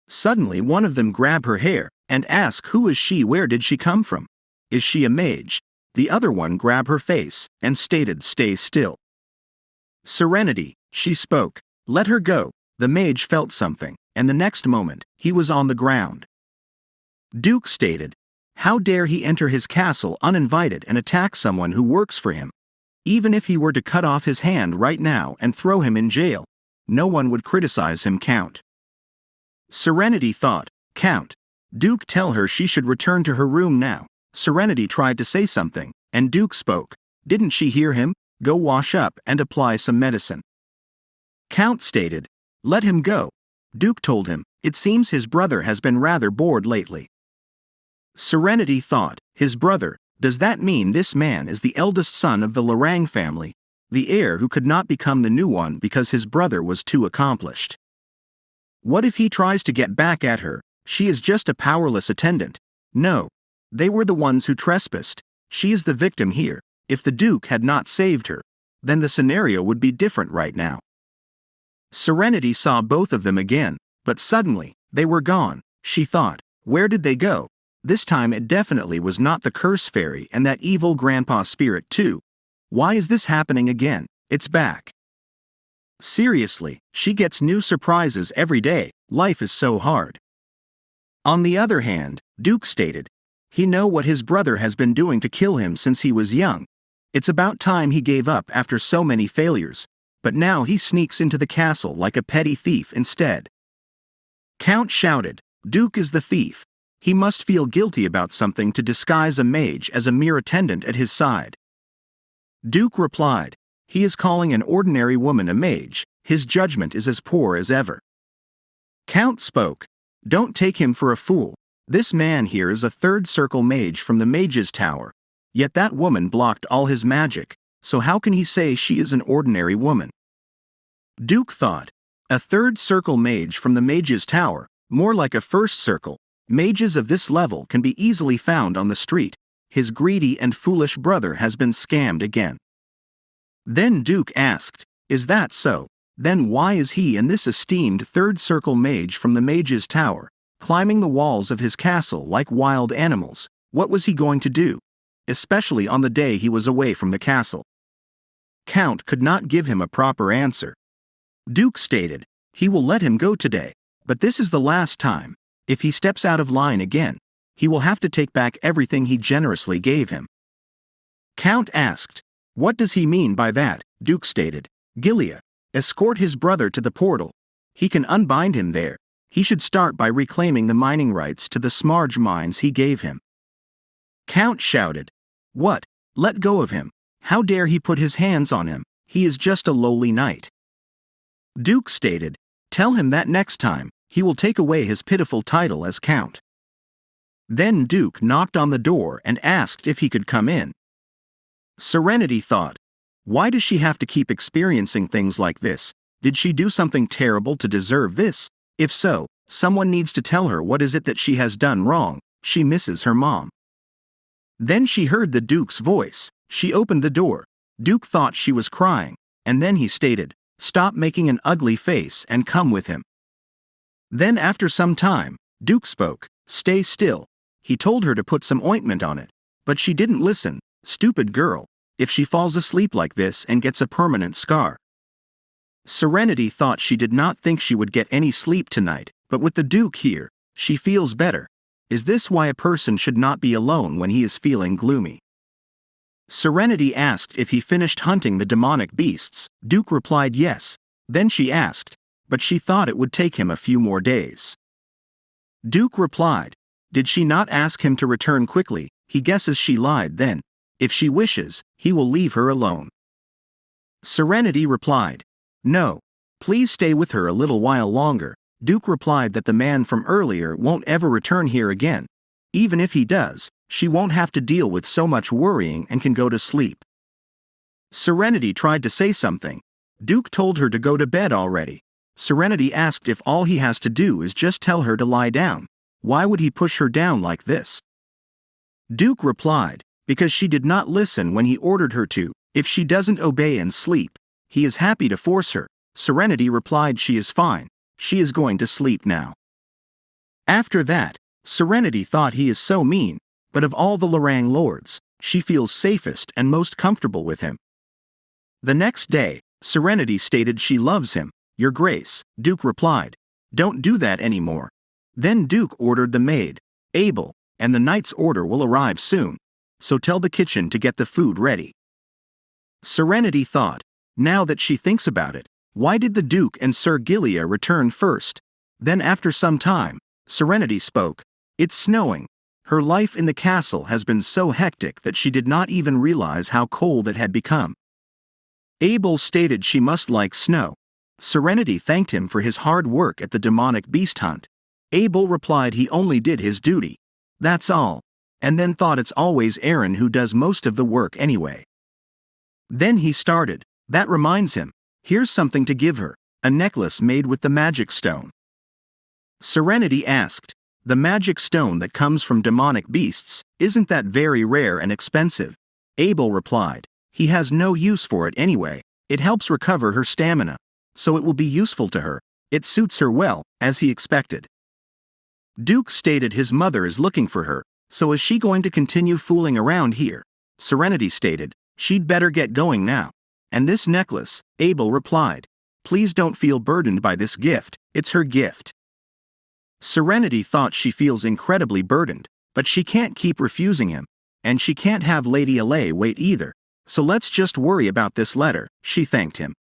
Speaker 1: Suddenly one of them grab her hair, and ask who is she, where did she come from? Is she a mage? The other one grab her face, and stated, "Stay still." Serenity, she spoke, let her go. The mage felt something, and the next moment, he was on the ground. Duke stated, how dare he enter his castle uninvited and attack someone who works for him? Even if he were to cut off his hand right now and throw him in jail, no one would criticize him. Count. Serenity thought, Count. Duke tell her she should return to her room now. Serenity tried to say something, and Duke spoke. Didn't she hear him? Go wash up and apply some medicine. Count stated, let him go. Duke told him, it seems his brother has been rather bored lately. Serenity thought, his brother, does that mean this man is the eldest son of the Lorang family? the heir who could not become the new one because his brother was too accomplished. What if he tries to get back at her? She is just a powerless attendant. No. They were the ones who trespassed. She is the victim here. If the Duke had not saved her, then the scenario would be different right now. Serenity saw both of them again, but suddenly, they were gone. She thought, where did they go? This time it definitely was not the curse fairy and that evil grandpa spirit too. Why is this happening again? It's back. Seriously, she gets new surprises every day. Life is so hard. On the other hand, Duke stated, he know what his brother has been doing to kill him since he was young. It's about time he gave up after so many failures, but now he sneaks into the castle like a petty thief instead. Count shouted, Duke is the thief. He must feel guilty about something to disguise a mage as a mere attendant at his side. Duke replied, he is calling an ordinary woman a mage. His judgment is as poor as ever. Count spoke, don't take him for a fool. This man here is a third circle mage from the mage's tower. Yet that woman blocked all his magic, so how can he say she is an ordinary woman? Duke thought, a third circle mage from the mage's tower, more like a first circle. Mages of this level can be easily found on the street. His greedy and foolish brother has been scammed again. Then Duke asked, is that so? Then why is he and this esteemed third circle mage from the mage's tower, climbing the walls of his castle like wild animals? What was he going to do? Especially on the day he was away from the castle. Count could not give him a proper answer. Duke stated, he will let him go today, but this is the last time. If he steps out of line again, he will have to take back everything he generously gave him. Count asked, what does he mean by that? Duke stated, Gilia, escort his brother to the portal. He can unbind him there. He should start by reclaiming the mining rights to the Smarge mines he gave him. Count shouted, what? Let go of him. How dare he put his hands on him? He is just a lowly knight. Duke stated, tell him that next time, he will take away his pitiful title as Count. Then Duke knocked on the door and asked if he could come in. Serenity thought, why does she have to keep experiencing things like this? Did she do something terrible to deserve this? If so, someone needs to tell her what is it that she has done wrong. She misses her mom. Then she heard the Duke's voice. She opened the door. Duke thought she was crying, and then he stated, stop making an ugly face and come with him. Then after some time, Duke spoke, stay still. He told her to put some ointment on it, but she didn't listen. Stupid girl, if she falls asleep like this and gets a permanent scar. Serenity thought she did not think she would get any sleep tonight, but with the Duke here, she feels better. Is this why a person should not be alone when he is feeling gloomy? Serenity asked if he finished hunting the demonic beasts. Duke replied yes. Then she asked, but she thought it would take him a few more days. Duke replied, did she not ask him to return quickly? He guesses she lied then. If she wishes, he will leave her alone. Serenity replied, no, please stay with her a little while longer. Duke replied that the man from earlier won't ever return here again. Even if he does, she won't have to deal with so much worrying and can go to sleep. Serenity tried to say something. Duke told her to go to bed already. Serenity asked if all he has to do is just tell her to lie down. Why would he push her down like this? Duke replied, because she did not listen when he ordered her to. If she doesn't obey and sleep, he is happy to force her. Serenity replied she is fine. She is going to sleep now. After that, Serenity thought he is so mean, but of all the Lorang lords, she feels safest and most comfortable with him. The next day, Serenity stated she loves him. Your Grace, Duke replied, don't do that anymore. Then Duke ordered the maid, Abel, and the knight's order will arrive soon, so tell the kitchen to get the food ready. Serenity thought, now that she thinks about it, why did the Duke and Sir Gilia return first? Then after some time, Serenity spoke, it's snowing. Her life in the castle has been so hectic that she did not even realize how cold it had become. Abel stated she must like snow. Serenity thanked him for his hard work at the demonic beast hunt. Abel replied he only did his duty. That's all. And then thought it's always Aaron who does most of the work anyway. Then he started, That reminds him. Here's something to give her, a necklace made with the magic stone. Serenity asked, the magic stone that comes from demonic beasts, isn't that very rare and expensive? Abel replied, he has no use for it anyway, it helps recover her stamina, so it will be useful to her, it suits her well, as he expected. Duke stated his mother is looking for her, so is she going to continue fooling around here? Serenity stated, she'd better get going now. And this necklace, Abel replied, please don't feel burdened by this gift, it's her gift. Serenity thought she feels incredibly burdened, but she can't keep refusing him, and she can't have Lady Alay wait either, so let's just worry about this letter, she thanked him.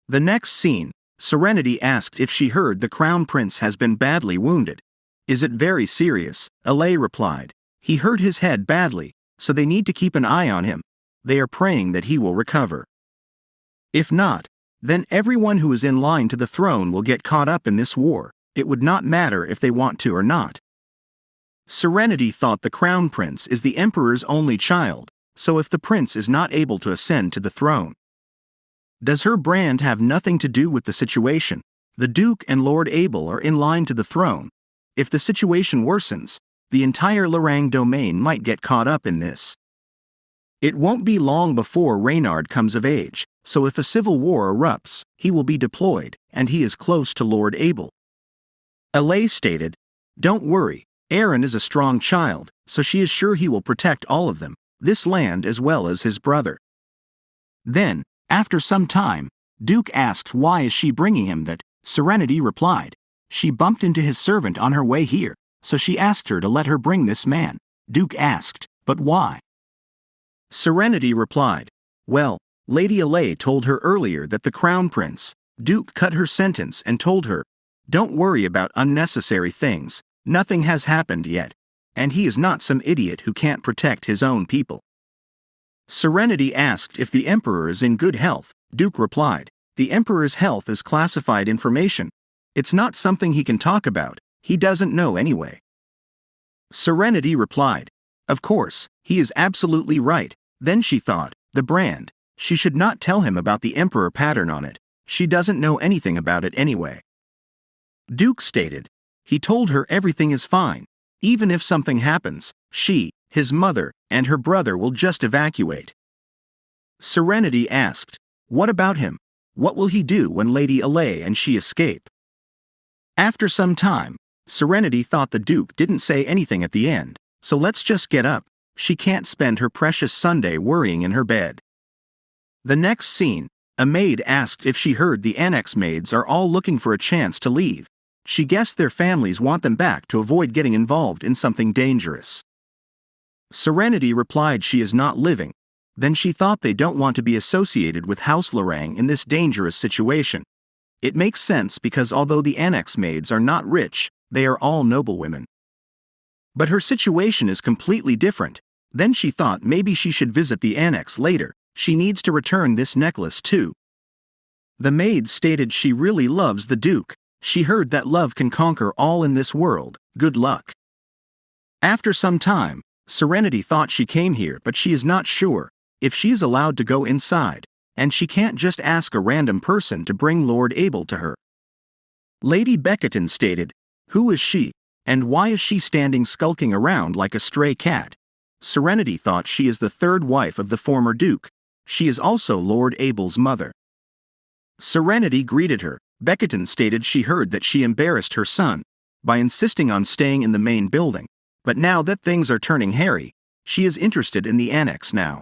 Speaker 1: The next scene, Serenity asked if she heard the Crown Prince has been badly wounded. Is it very serious? Alay replied, he hurt his head badly, so they need to keep an eye on him, they are praying that he will recover. If not, then everyone who is in line to the throne will get caught up in this war, it would not matter if they want to or not. Serenity thought the Crown Prince is the Emperor's only child, so if the prince is not able to ascend to the throne, does her brand have nothing to do with the situation? The Duke and Lord Abel are in line to the throne. If the situation worsens, the entire Lorang domain might get caught up in this. It won't be long before Reynard comes of age, so if a civil war erupts, he will be deployed, and he is close to Lord Abel. Alay stated, don't worry, Aaron is a strong child, so she is sure he will protect all of them, this land as well as his brother. Then, after some time, Duke asked why is she bringing him that. Serenity replied, she bumped into his servant on her way here, so she asked her to let her bring this man. Duke asked, but why? Serenity replied, well, Lady Alay told her earlier that the Crown Prince. Duke cut her sentence and told her, don't worry about unnecessary things, nothing has happened yet, and he is not some idiot who can't protect his own people. Serenity asked if the Emperor is in good health. Duke replied, the Emperor's health is classified information. It's not something he can talk about, he doesn't know anyway. Serenity replied, of course, he is absolutely right. Then she thought, the brand, she should not tell him about the Emperor pattern on it, she doesn't know anything about it anyway. Duke stated, he told her everything is fine, even if something happens, she, his mother, and her brother will just evacuate. Serenity asked, what about him? What will he do when Lady Alay and she escape? After some time, Serenity thought the Duke didn't say anything at the end, so let's just get up, she can't spend her precious Sunday worrying in her bed. The next scene, a maid asked if she heard the annex maids are all looking for a chance to leave. She guessed their families want them back to avoid getting involved in something dangerous. Serenity replied she is not living. Then she thought they don't want to be associated with House Lorang in this dangerous situation. It makes sense because although the annex maids are not rich, they are all noblewomen. But her situation is completely different. Then she thought maybe she should visit the annex later, she needs to return this necklace too. The maid stated she really loves the Duke. She heard that love can conquer all in this world, good luck. After some time, Serenity thought she came here but she is not sure if she is allowed to go inside, and she can't just ask a random person to bring Lord Abel to her. Lady Becketon stated, who is she, and why is she standing skulking around like a stray cat? Serenity thought she is the third wife of the former Duke. She is also Lord Abel's mother. Serenity greeted her. Becketon stated she heard that she embarrassed her son by insisting on staying in the main building, but now that things are turning hairy, she is interested in the annex now.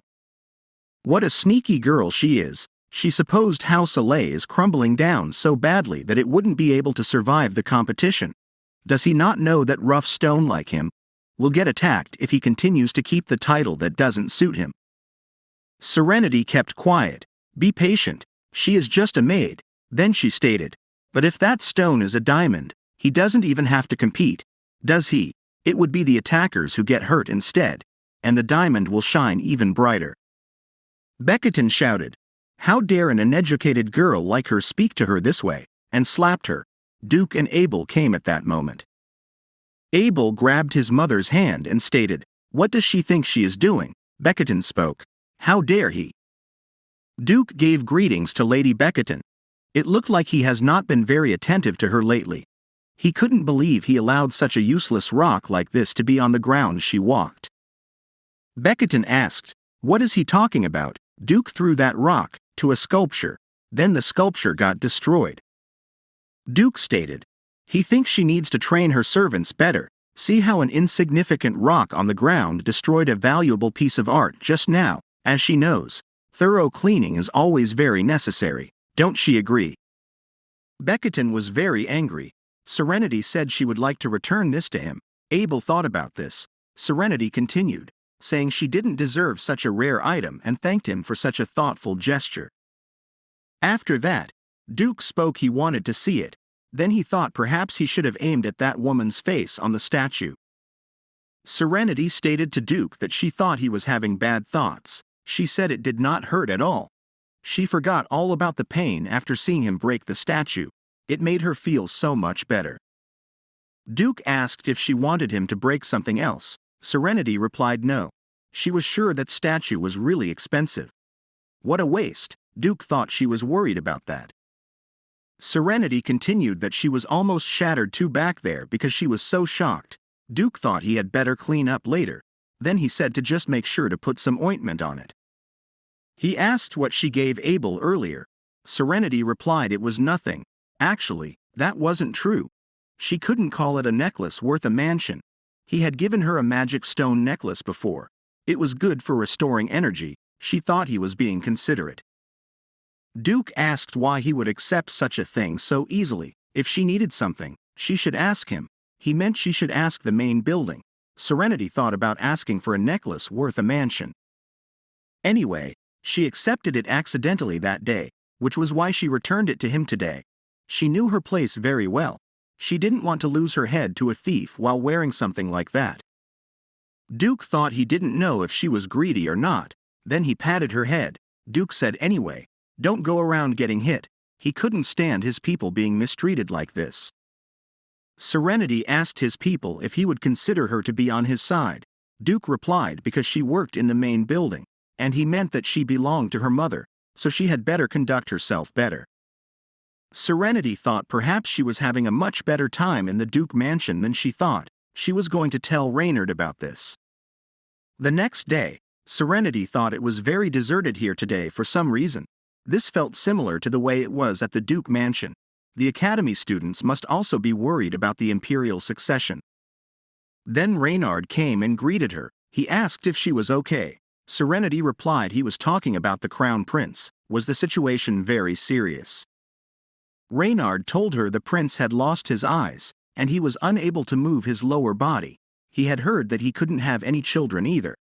Speaker 1: What a sneaky girl she is. She supposed House Alay is crumbling down so badly that it wouldn't be able to survive the competition. Does he not know that rough stone like him will get attacked if he continues to keep the title that doesn't suit him? Serenity kept quiet. Be patient, she is just a maid. Then she stated, but if that stone is a diamond, he doesn't even have to compete, does he? It would be the attackers who get hurt instead, and the diamond will shine even brighter. Becketon shouted, how dare an uneducated girl like her speak to her this way, and slapped her. Duke and Abel came at that moment. Abel grabbed his mother's hand and stated, what does she think she is doing? Becketon spoke, how dare he? Duke gave greetings to Lady Becketon. It looked like he has not been very attentive to her lately. He couldn't believe he allowed such a useless rock like this to be on the ground she walked. Becketon asked, "What is he talking about?" Duke threw that rock to a sculpture. Then the sculpture got destroyed. Duke stated, "He thinks she needs to train her servants better. See how an insignificant rock on the ground destroyed a valuable piece of art just now, as she knows. Thorough cleaning is always very necessary. Don't she agree?" Becketon was very angry. Serenity said she would like to return this to him. Abel thought about this. Serenity continued, saying she didn't deserve such a rare item and thanked him for such a thoughtful gesture. After that, Duke spoke he wanted to see it. Then he thought perhaps he should have aimed at that woman's face on the statue. Serenity stated to Duke that she thought he was having bad thoughts. She said it did not hurt at all. She forgot all about the pain after seeing him break the statue. It made her feel so much better. Duke asked if she wanted him to break something else. Serenity replied no. She was sure that statue was really expensive. What a waste. Duke thought she was worried about that. Serenity continued that she was almost shattered too back there because she was so shocked. Duke thought he had better clean up later. Then he said to just make sure to put some ointment on it. He asked what she gave Abel earlier. Serenity replied it was nothing. Actually, that wasn't true. She couldn't call it a necklace worth a mansion. He had given her a magic stone necklace before. It was good for restoring energy. She thought he was being considerate. Duke asked why he would accept such a thing so easily. If she needed something, she should ask him. He meant she should ask the main building. Serenity thought about asking for a necklace worth a mansion. Anyway, she accepted it accidentally that day, which was why she returned it to him today. She knew her place very well. She didn't want to lose her head to a thief while wearing something like that. Duke thought he didn't know if she was greedy or not. Then he patted her head. Duke said anyway, "Don't go around getting hit." He couldn't stand his people being mistreated like this. Serenity asked his people if he would consider her to be on his side. Duke replied because she worked in the main building, and he meant that she belonged to her mother, so she had better conduct herself better. Serenity thought perhaps she was having a much better time in the Duke mansion than she thought. She was going to tell Reynard about this. The next day, Serenity thought it was very deserted here today for some reason. This felt similar to the way it was at the Duke mansion. The academy students must also be worried about the imperial succession. Then Reynard came and greeted her. He asked if she was okay. Serenity replied he was talking about the crown prince. Was the situation very serious? Reynard told her the prince had lost his eyes, and he was unable to move his lower body. He had heard that he couldn't have any children either.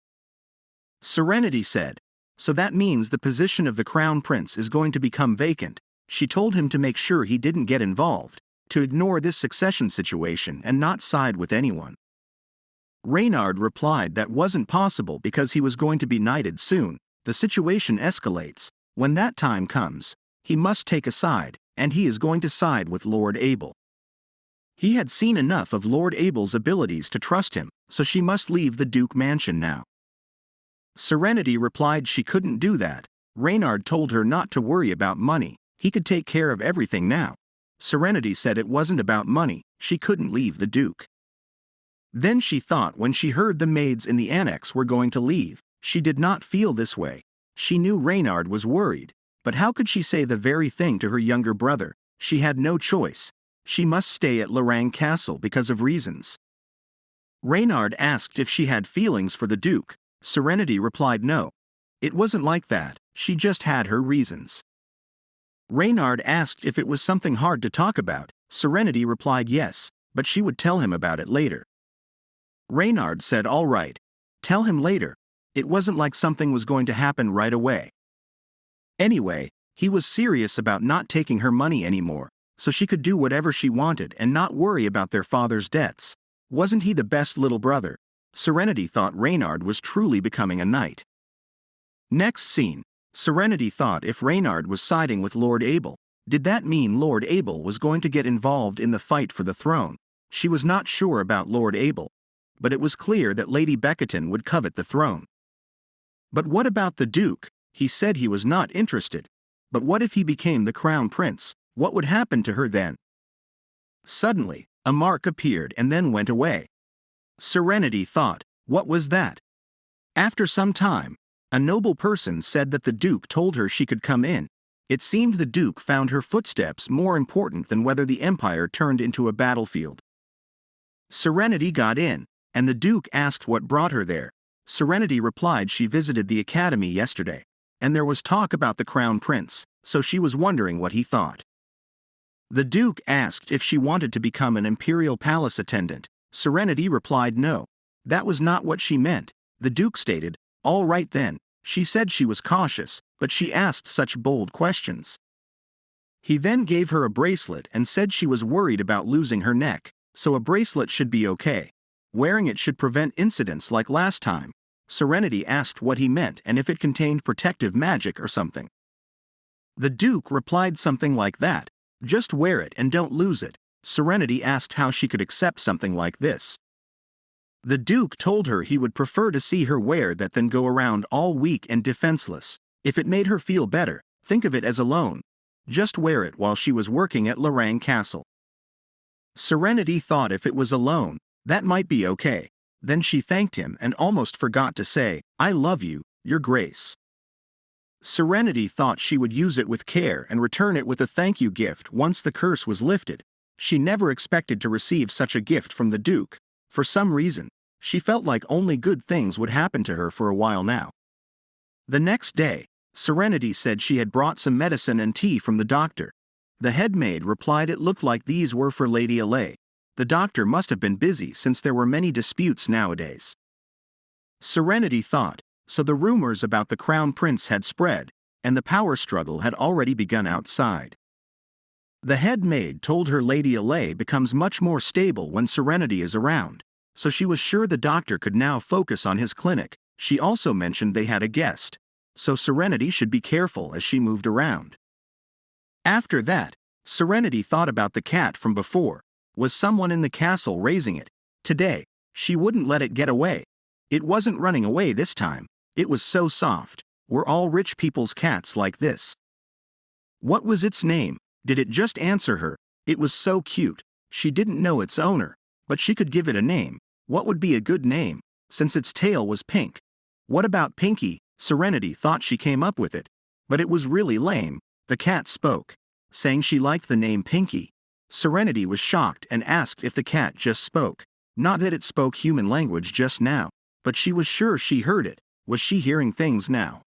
Speaker 1: Serenity said, "So that means the position of the crown prince is going to become vacant." She told him to make sure he didn't get involved, to ignore this succession situation and not side with anyone. Reynard replied that wasn't possible because he was going to be knighted soon. The situation escalates. When that time comes, he must take a side, and he is going to side with Lord Abel. He had seen enough of Lord Abel's abilities to trust him, so she must leave the Duke mansion now. Serenity replied she couldn't do that. Reynard told her not to worry about money. He could take care of everything now. Serenity said it wasn't about money. She couldn't leave the Duke. Then she thought when she heard the maids in the annex were going to leave, she did not feel this way. She knew Reynard was worried, but how could she say the very thing to her younger brother? She had no choice. She must stay at Lorraine Castle because of reasons. Reynard asked if she had feelings for the Duke. Serenity replied no. It wasn't like that, she just had her reasons. Reynard asked if it was something hard to talk about. Serenity replied yes, but she would tell him about it later. Reynard said all right. Tell him later. It wasn't like something was going to happen right away. Anyway, he was serious about not taking her money anymore, so she could do whatever she wanted and not worry about their father's debts. Wasn't he the best little brother? Serenity thought Reynard was truly becoming a knight. Next scene. Serenity thought if Reynard was siding with Lord Abel, did that mean Lord Abel was going to get involved in the fight for the throne? She was not sure about Lord Abel, but it was clear that Lady Becketon would covet the throne. But what about the Duke? He said he was not interested. But what if he became the crown prince? What would happen to her then? Suddenly, a mark appeared and then went away. Serenity thought, what was that? After some time, a noble person said that the Duke told her she could come in. It seemed the Duke found her footsteps more important than whether the empire turned into a battlefield. Serenity got in, and the Duke asked what brought her there. Serenity replied she visited the academy yesterday, and there was talk about the crown prince, so she was wondering what he thought. The Duke asked if she wanted to become an imperial palace attendant. Serenity replied no. That was not what she meant. The Duke stated, all right then. She said she was cautious, but she asked such bold questions. He then gave her a bracelet and said she was worried about losing her neck, so a bracelet should be okay. Wearing it should prevent incidents like last time. Serenity asked what he meant and if it contained protective magic or something. The Duke replied something like that. Just wear it and don't lose it. Serenity asked how she could accept something like this. The Duke told her he would prefer to see her wear that than go around all weak and defenseless. If it made her feel better, think of it as a loan. Just wear it while she was working at Lorang Castle. Serenity thought if it was a loan, that might be okay. Then she thanked him and almost forgot to say, I love you, Your Grace. Serenity thought she would use it with care and return it with a thank you gift once the curse was lifted. She never expected to receive such a gift from the Duke. For some reason, she felt like only good things would happen to her for a while now. The next day, Serenity said she had brought some medicine and tea from the doctor. The head maid replied it looked like these were for Lady Alay. The doctor must have been busy since there were many disputes nowadays. Serenity thought, so the rumors about the crown prince had spread, and the power struggle had already begun outside. The head maid told her Lady Alay becomes much more stable when Serenity is around, so she was sure the doctor could now focus on his clinic. She also mentioned they had a guest, so Serenity should be careful as she moved around. After that, Serenity thought about the cat from before. Was someone in the castle raising it? Today, she wouldn't let it get away. It wasn't running away this time. It was so soft. Were all rich people's cats like this? What was its name? Did it just answer her? It was so cute. She didn't know its owner, but she could give it a name. What would be a good name, since its tail was pink? What about Pinky? Serenity thought she came up with it, but it was really lame. The cat spoke, saying she liked the name Pinky. Serenity was shocked and asked if the cat just spoke. Not that it spoke human language just now, but she was sure she heard it. Was she hearing things now?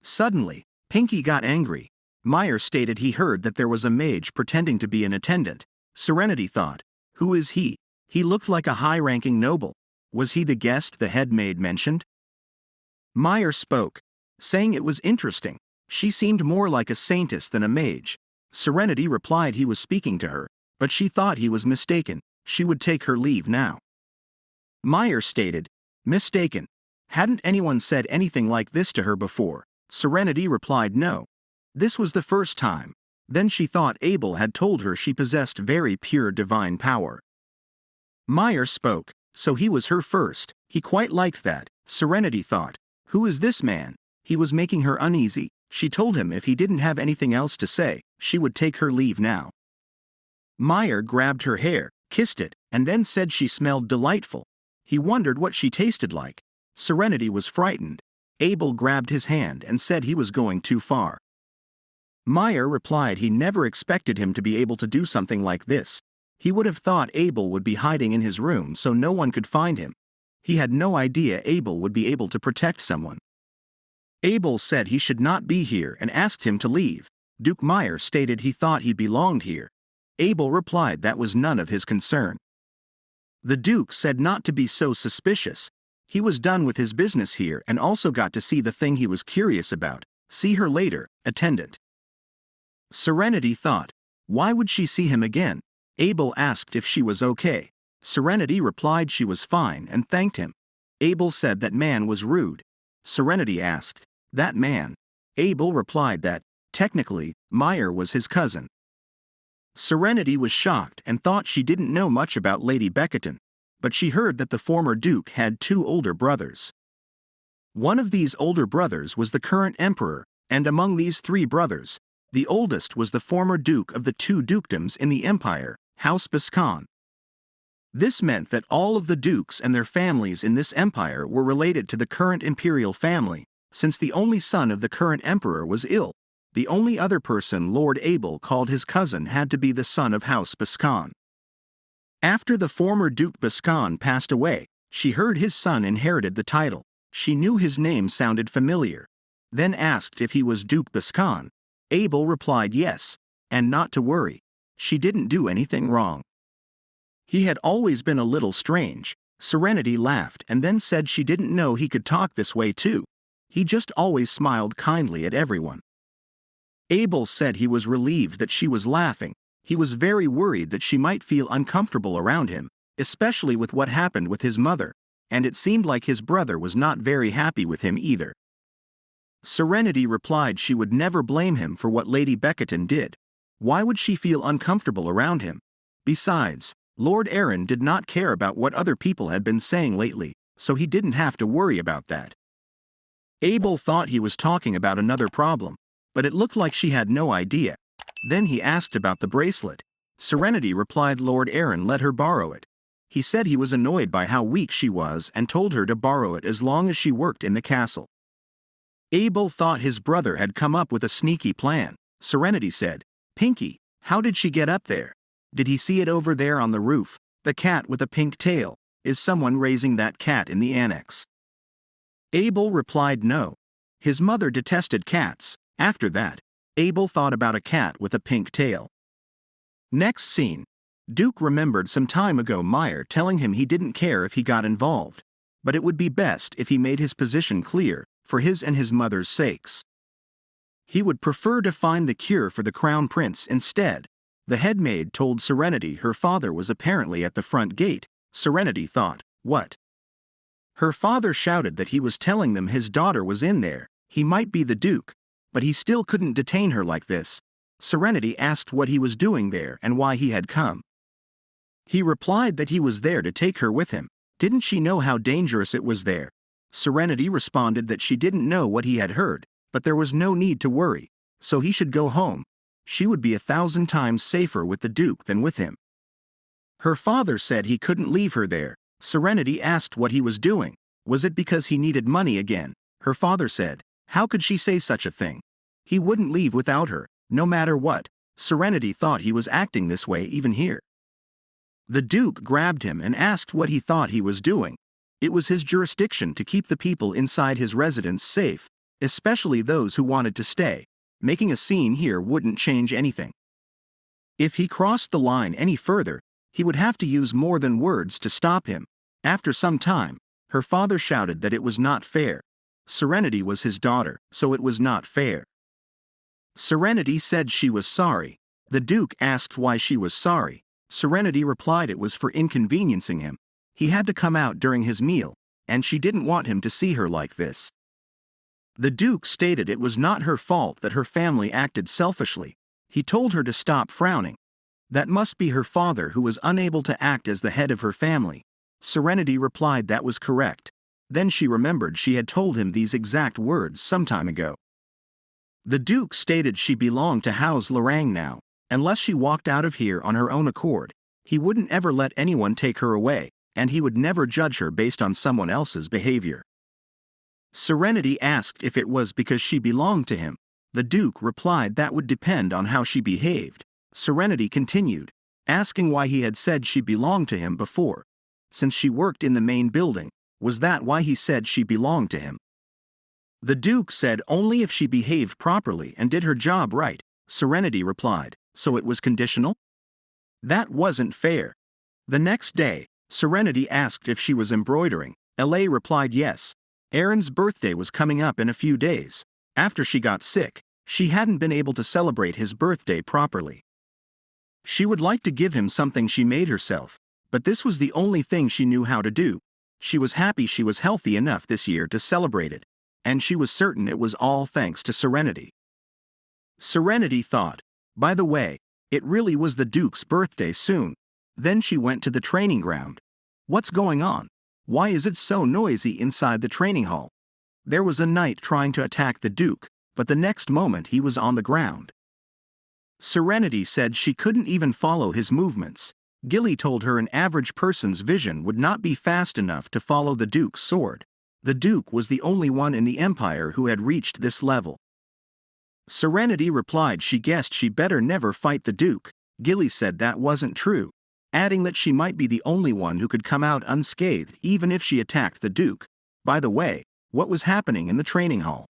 Speaker 1: Suddenly, Pinky got angry. Meyer stated he heard that there was a mage pretending to be an attendant. Serenity thought, who is he? He looked like a high-ranking noble. Was he the guest the head maid mentioned? Meyer spoke, saying it was interesting. She seemed more like a saintess than a mage. Serenity replied he was speaking to her, but she thought he was mistaken. She would take her leave now. Meyer stated, mistaken. Hadn't anyone said anything like this to her before? Serenity replied no. This was the first time. Then she thought Abel had told her she possessed very pure divine power. Meyer spoke, so he was her first. He quite liked that. Serenity thought, who is this man? He was making her uneasy. She told him if he didn't have anything else to say, she would take her leave now. Meyer grabbed her hair, kissed it, and then said she smelled delightful. He wondered what she tasted like. Serenity was frightened. Abel grabbed his hand and said he was going too far. Meyer replied he never expected him to be able to do something like this. He would have thought Abel would be hiding in his room so no one could find him. He had no idea Abel would be able to protect someone. Abel said he should not be here and asked him to leave. Duke Meyer stated he thought he belonged here. Abel replied that was none of his concern. The Duke said not to be so suspicious. He was done with his business here and also got to see the thing he was curious about. See her later, attendant. Serenity thought, why would she see him again? Abel asked if she was okay. Serenity replied she was fine and thanked him. Abel said that man was rude. Serenity asked, that man? Abel replied that, technically, Meyer was his cousin. Serenity was shocked and thought she didn't know much about Lady Becketon, but she heard that the former Duke had 2 older brothers. One of these older brothers was the current emperor, and among these three brothers, the oldest was the former duke of the two dukedoms in the empire, House Biscan. This meant that all of the dukes and their families in this empire were related to the current imperial family, since the only son of the current emperor was ill. The only other person Lord Abel called his cousin had to be the son of House Biscan. After the former Duke Biscan passed away, she heard his son inherited the title. She knew his name sounded familiar. Then asked if he was Duke Biscan. Abel replied yes, and not to worry. She didn't do anything wrong. He had always been a little strange. Serenity laughed and then said she didn't know he could talk this way too. He just always smiled kindly at everyone. Abel said he was relieved that she was laughing. He was very worried that she might feel uncomfortable around him, especially with what happened with his mother, and it seemed like his brother was not very happy with him either. Serenity replied she would never blame him for what Lady Becketon did. Why would she feel uncomfortable around him? Besides, Lord Aaron did not care about what other people had been saying lately, so he didn't have to worry about that. Abel thought he was talking about another problem, but it looked like she had no idea. Then he asked about the bracelet. Serenity replied Lord Aaron let her borrow it. He said he was annoyed by how weak she was and told her to borrow it as long as she worked in the castle. Abel thought his brother had come up with a sneaky plan. Serenity said, "Pinky, how did she get up there? Did he see it over there on the roof? The cat with a pink tail. Is someone raising that cat in the annex?" Abel replied no. His mother detested cats. After that, Abel thought about a cat with a pink tail. Next scene. Duke remembered some time ago Meyer telling him he didn't care if he got involved, but it would be best if he made his position clear, for his and his mother's sakes. He would prefer to find the cure for the crown prince instead. The head maid told Serenity her father was apparently at the front gate. Serenity thought, what? Her father shouted that he was telling them his daughter was in there. He might be the duke, but he still couldn't detain her like this. Serenity asked what he was doing there and why he had come. He replied that he was there to take her with him. Didn't she know how dangerous it was there? Serenity responded that she didn't know what he had heard, but there was no need to worry, so he should go home. She would be 1,000 times safer with the duke than with him. Her father said he couldn't leave her there. Serenity asked what he was doing. Was it because he needed money again? Her father said, how could she say such a thing? He wouldn't leave without her, no matter what. Serenity thought he was acting this way even here. The duke grabbed him and asked what he thought he was doing. It was his jurisdiction to keep the people inside his residence safe, especially those who wanted to stay. Making a scene here wouldn't change anything. If he crossed the line any further, he would have to use more than words to stop him. After some time, her father shouted that it was not fair. Serenity was his daughter, so it was not fair. Serenity said she was sorry. The duke asked why she was sorry. Serenity replied it was for inconveniencing him. He had to come out during his meal, and she didn't want him to see her like this. The duke stated it was not her fault that her family acted selfishly. He told her to stop frowning. That must be her father who was unable to act as the head of her family. Serenity replied that was correct. Then she remembered she had told him these exact words some time ago. The duke stated she belonged to House Lorang now. Unless she walked out of here on her own accord, he wouldn't ever let anyone take her away, and he would never judge her based on someone else's behavior. Serenity asked if it was because she belonged to him. The duke replied that would depend on how she behaved. Serenity continued, asking why he had said she belonged to him before. Since she worked in the main building, was that why he said she belonged to him? The duke said only if she behaved properly and did her job right. Serenity replied, so it was conditional? That wasn't fair. The next day, Serenity asked if she was embroidering. La replied yes. Aaron's birthday was coming up in a few days. After she got sick, she hadn't been able to celebrate his birthday properly. She would like to give him something she made herself, but this was the only thing she knew how to do. She was happy she was healthy enough this year to celebrate it, and she was certain it was all thanks to Serenity. Serenity thought, by the way, it really was the Duke's birthday soon. Then she went to the training ground. What's going on? Why is it so noisy inside the training hall? There was a knight trying to attack the Duke, but the next moment he was on the ground. Serenity said she couldn't even follow his movements. Gilly told her an average person's vision would not be fast enough to follow the Duke's sword. The Duke was the only one in the Empire who had reached this level. Serenity replied she guessed she better never fight the Duke. Gilly said that wasn't true, adding that she might be the only one who could come out unscathed even if she attacked the Duke. By the way, what was happening in the training hall?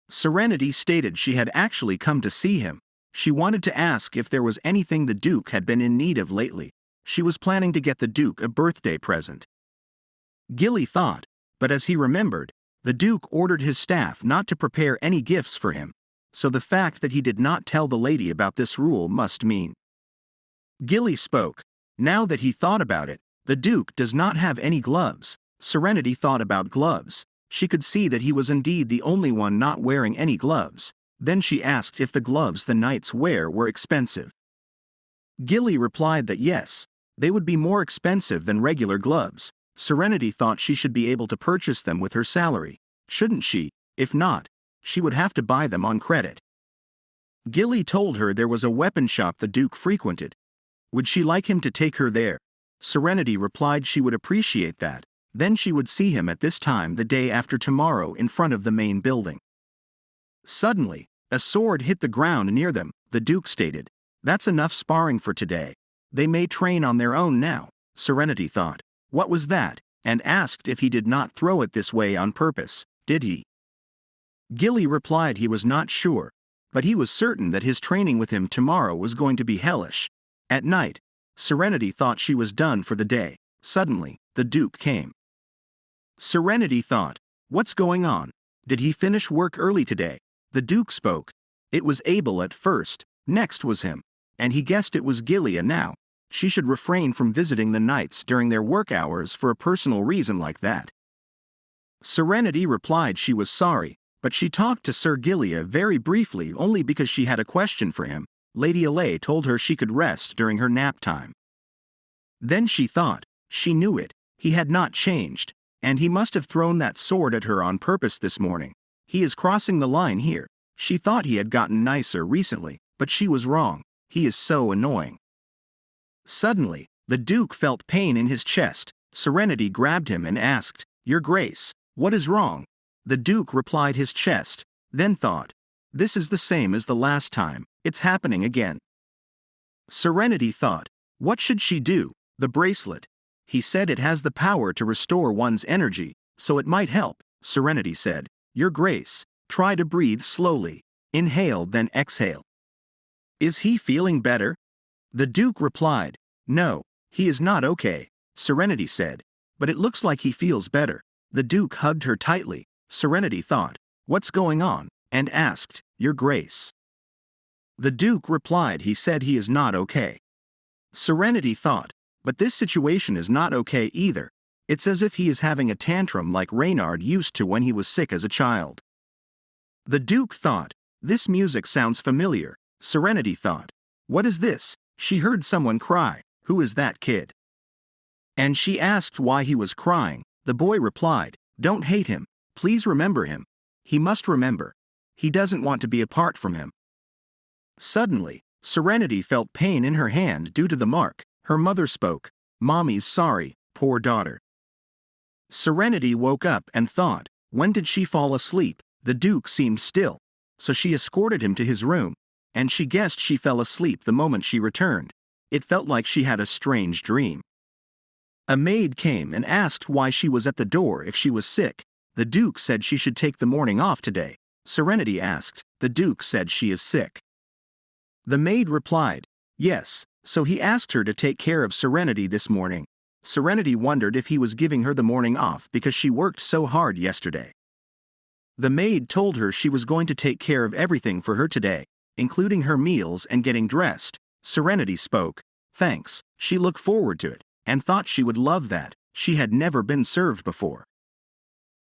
Speaker 1: Serenity stated she had actually come to see him. She wanted to ask if there was anything the Duke had been in need of lately. She was planning to get the Duke a birthday present. Gilly thought, but as he remembered, the Duke ordered his staff not to prepare any gifts for him, so the fact that he did not tell the lady about this rule must mean. Gilly spoke. Now that he thought about it, the Duke does not have any gloves. Serenity thought about gloves. She could see that he was indeed the only one not wearing any gloves. Then she asked if the gloves the knights wear were expensive. Gilly replied that yes, they would be more expensive than regular gloves. Serenity thought she should be able to purchase them with her salary, shouldn't she? If not, she would have to buy them on credit. Gilly told her there was a weapon shop the Duke frequented. Would she like him to take her there? Serenity replied she would appreciate that. Then she would see him at this time the day after tomorrow in front of the main building. Suddenly, a sword hit the ground near them. The Duke stated, "That's enough sparring for today. They may train on their own now." Serenity thought, "What was that?" and asked if he did not throw it this way on purpose. Did he? Gilly replied he was not sure, but he was certain that his training with him tomorrow was going to be hellish. At night, Serenity thought she was done for the day. Suddenly, the Duke came. Serenity thought, "What's going on? Did he finish work early today?" The Duke spoke. It was Abel at first, next was him, and he guessed it was Gilly, and now she should refrain from visiting the knights during their work hours for a personal reason like that. Serenity replied she was sorry, but she talked to Sir Gilia very briefly only because she had a question for him. Lady Alay told her she could rest during her nap time. Then she thought, she knew it, he had not changed, and he must have thrown that sword at her on purpose this morning. He is crossing the line here. She thought he had gotten nicer recently, but she was wrong. He is so annoying. Suddenly, the Duke felt pain in his chest. Serenity grabbed him and asked, "Your Grace, what is wrong?" The Duke replied his chest, then thought, "This is the same as the last time, it's happening again." Serenity thought, what should she do? The bracelet. He said it has the power to restore one's energy, so it might help. Serenity said, "Your Grace, try to breathe slowly. Inhale then exhale." Is he feeling better? The Duke replied, "No, he is not okay." Serenity said, "But it looks like he feels better." The Duke hugged her tightly. Serenity thought, "What's going on?" and asked, "Your Grace." The Duke replied he said he is not okay. Serenity thought, but this situation is not okay either. It's as if he is having a tantrum like Reynard used to when he was sick as a child. The Duke thought, this music sounds familiar. Serenity thought, what is this? She heard someone cry. Who is that kid? And she asked why he was crying. The boy replied, don't hate him. Please remember him. He must remember. He doesn't want to be apart from him. Suddenly, Serenity felt pain in her hand due to the mark. Her mother spoke. Mommy's sorry, poor daughter. Serenity woke up and thought, when did she fall asleep? The Duke seemed still, so she escorted him to his room, and she guessed she fell asleep the moment she returned. It felt like she had a strange dream. A maid came and asked why she was at the door if she was sick. The Duke said she should take the morning off today. Serenity asked. The Duke said she is sick. The maid replied, yes, so he asked her to take care of Serenity this morning. Serenity wondered if he was giving her the morning off because she worked so hard yesterday. The maid told her she was going to take care of everything for her today, including her meals and getting dressed. Serenity spoke. Thanks. She looked forward to it, and thought she would love that. She had never been served before.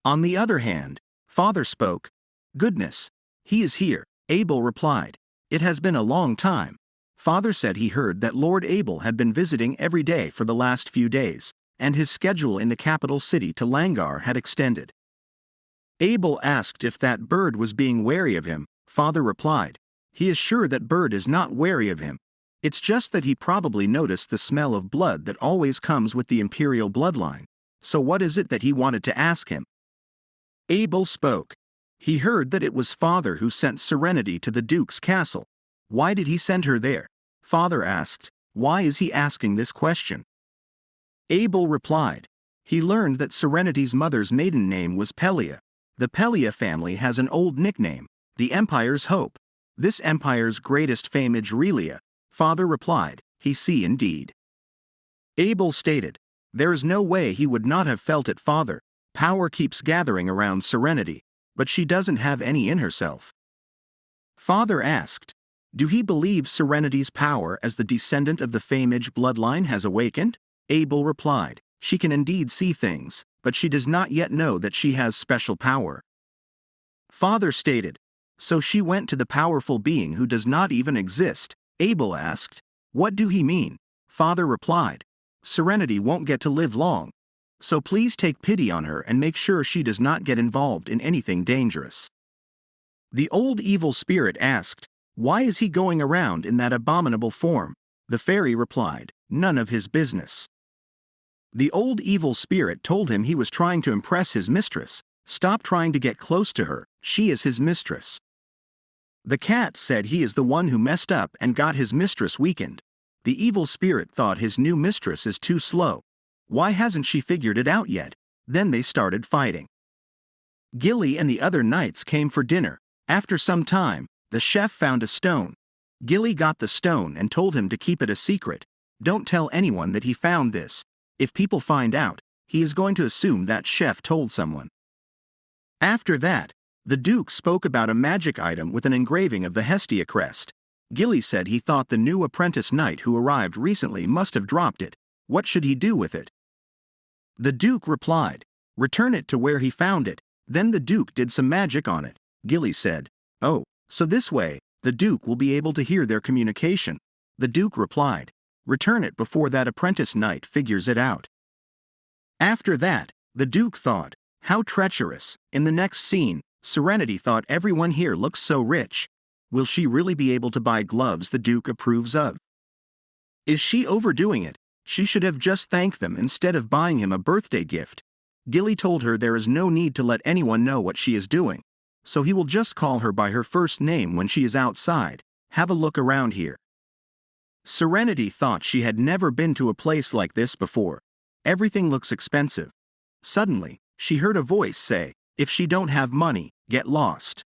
Speaker 1: On the other hand, Father spoke. Goodness, he is here. Abel replied. It has been a long time. Father said he heard that Lord Abel had been visiting every day for the last few days, and his schedule in the capital city to Langar had extended. Abel asked if that bird was being wary of him. Father replied, "He is sure that bird is not wary of him. It's just that he probably noticed the smell of blood that always comes with the imperial bloodline. So what is it that he wanted to ask him?" Abel spoke. He heard that it was Father who sent Serenity to the Duke's castle. Why did he send her there? Father asked. Why is he asking this question? Abel replied. He learned that Serenity's mother's maiden name was Pelia. The Pelia family has an old nickname, the Empire's Hope. This empire's greatest fame is Relia. Father replied, he see indeed. Abel stated, there is no way he would not have felt it. Father, power keeps gathering around Serenity, but she doesn't have any in herself. Father asked, do he believe Serenity's power as the descendant of the Famage bloodline has awakened? Abel replied, she can indeed see things, but she does not yet know that she has special power. Father stated, so she went to the powerful being who does not even exist. Abel asked, what do he mean? Father replied, Serenity won't get to live long. So please take pity on her and make sure she does not get involved in anything dangerous. The old evil spirit asked, why is he going around in that abominable form? The fairy replied, none of his business. The old evil spirit told him he was trying to impress his mistress. Stop trying to get close to her, she is his mistress. The cat said he is the one who messed up and got his mistress weakened. The evil spirit thought his new mistress is too slow. Why hasn't she figured it out yet? Then they started fighting. Gilly and the other knights came for dinner. After some time, the chef found a stone. Gilly got the stone and told him to keep it a secret. Don't tell anyone that he found this. If people find out, he is going to assume that chef told someone. After that, the Duke spoke about a magic item with an engraving of the Hestia crest. Gilly said he thought the new apprentice knight who arrived recently must have dropped it. What should he do with it? The Duke replied, return it to where he found it. Then the Duke did some magic on it. Gilly said, oh, so this way, the Duke will be able to hear their communication. The Duke replied, return it before that apprentice knight figures it out. After that, the Duke thought, how treacherous. In the next scene, Serenity thought everyone here looks so rich. Will she really be able to buy gloves the Duke approves of? Is she overdoing it? She should have just thanked them instead of buying him a birthday gift. Gilly told her there is no need to let anyone know what she is doing, so he will just call her by her first name when she is outside. Have a look around here. Serenity thought she had never been to a place like this before. Everything looks expensive. Suddenly, she heard a voice say, if she don't have money, get lost.